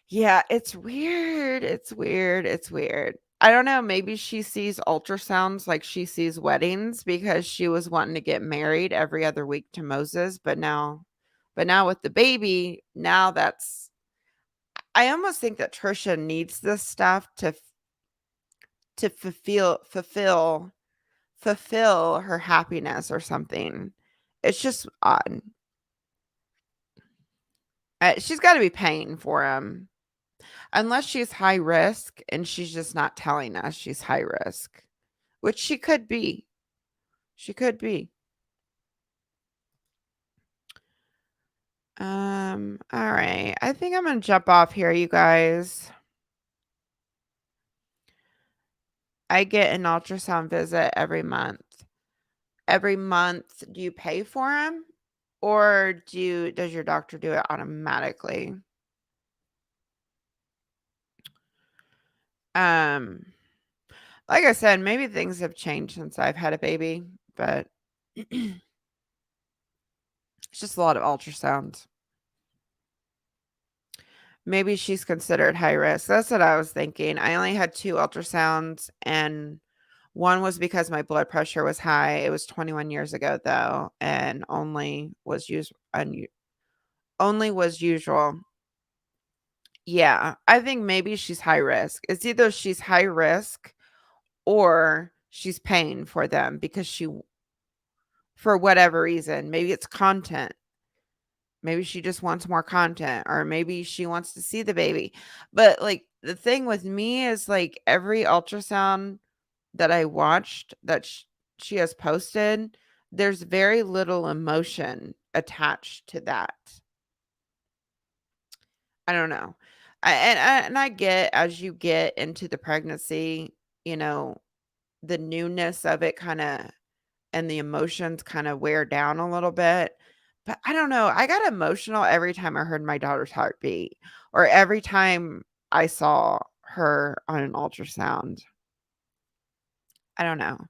Yeah, it's weird. It's weird. It's weird. I don't know. Maybe she sees ultrasounds like she sees weddings because she was wanting to get married every other week to Moses, but now with the baby, now that's I almost think that Trisha needs this stuff to fulfill her happiness or something. It's just odd. She's got to be paying for him. Unless she's high risk and she's just not telling us she's high risk, which she could be. She could be. All right. I think I'm gonna jump off here, you guys. I get an ultrasound visit every month. Every month, do you pay for them? Or does your doctor do it automatically? Um, like I said, maybe things have changed since I've had a baby, but it's just a lot of ultrasounds. Maybe she's considered high risk. That's what I was thinking. I only had 2 ultrasounds, and one was because my blood pressure was high. It was 21 years ago though, and only was usual. Yeah, I think maybe she's high risk. It's either she's high risk or she's paying for them because for whatever reason, maybe it's content. Maybe she just wants more content, or maybe she wants to see the baby. But like the thing with me is like every ultrasound that I watched that she has posted, there's very little emotion attached to that. I don't know. And I get as you get into the pregnancy, you know, the newness of it kinda and the emotions kinda wear down a little bit. But I don't know, I got emotional every time I heard my daughter's heartbeat or every time I saw her on an ultrasound. I don't know.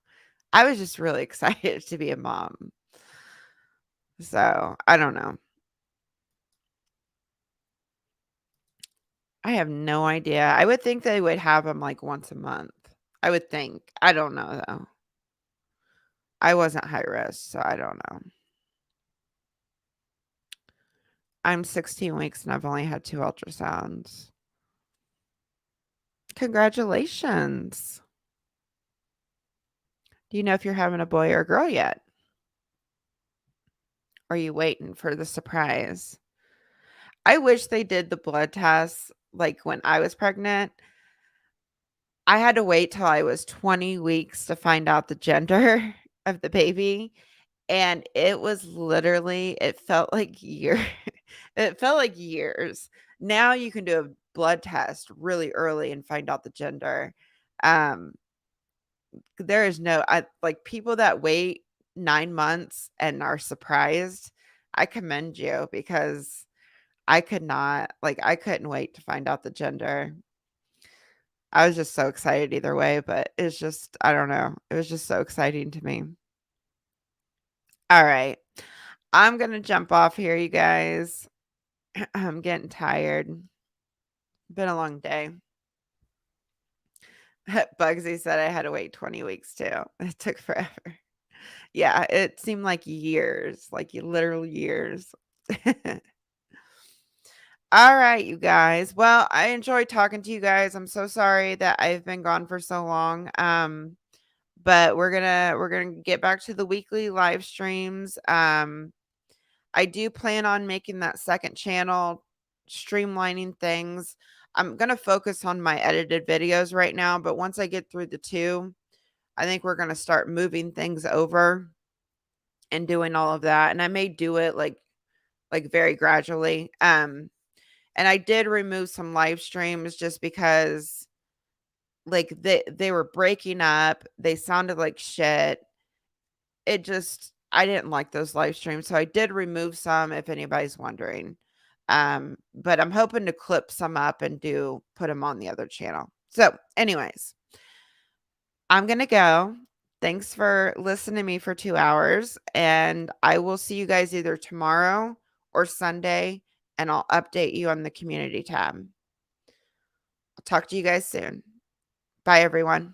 I was just really excited to be a mom. So, I don't know. I have no idea. I would think they would have them, like, once a month. I would think. I don't know, though. I wasn't high risk, so I don't know. I'm 16 weeks and I've only had 2 ultrasounds. Congratulations. Do you know if you're having a boy or a girl yet? Or are you waiting for the surprise? I wish they did the blood tests like when I was pregnant. I had to wait till I was 20 weeks to find out the gender of the baby, and it was literally it felt like it felt like years. Now you can do a blood test really early and find out the gender. Um, there is no I like people that wait 9 months and are surprised. I commend you because I could not, like, I couldn't wait to find out the gender. I was just so excited either way, but it's just, I don't know. It was just so exciting to me. All right. I'm going to jump off here, you guys. I'm getting tired. Been a long day. Bugsy said I had to wait 20 weeks too. It took forever. Yeah, it seemed like years, like literal years. All right, you guys. Well, I enjoyed talking to you guys. I'm so sorry that I've been gone for so long. But we're gonna get back to the weekly live streams. I do plan on making that second channel, streamlining things. I'm gonna focus on my edited videos right now, but once I get through the 2, I think we're gonna start moving things over and doing all of that. And I may do it like like very gradually. And I did remove some live streams just because like they were breaking up. They sounded like shit. It just I didn't like those live streams, so I did remove some if anybody's wondering. But I'm hoping to clip some up and put them on the other channel. So, anyways, I'm going to go. Thanks for listening to me for 2 hours, and I will see you guys either tomorrow or Sunday, and I'll update you on the community tab. I'll talk to you guys soon. Bye, everyone.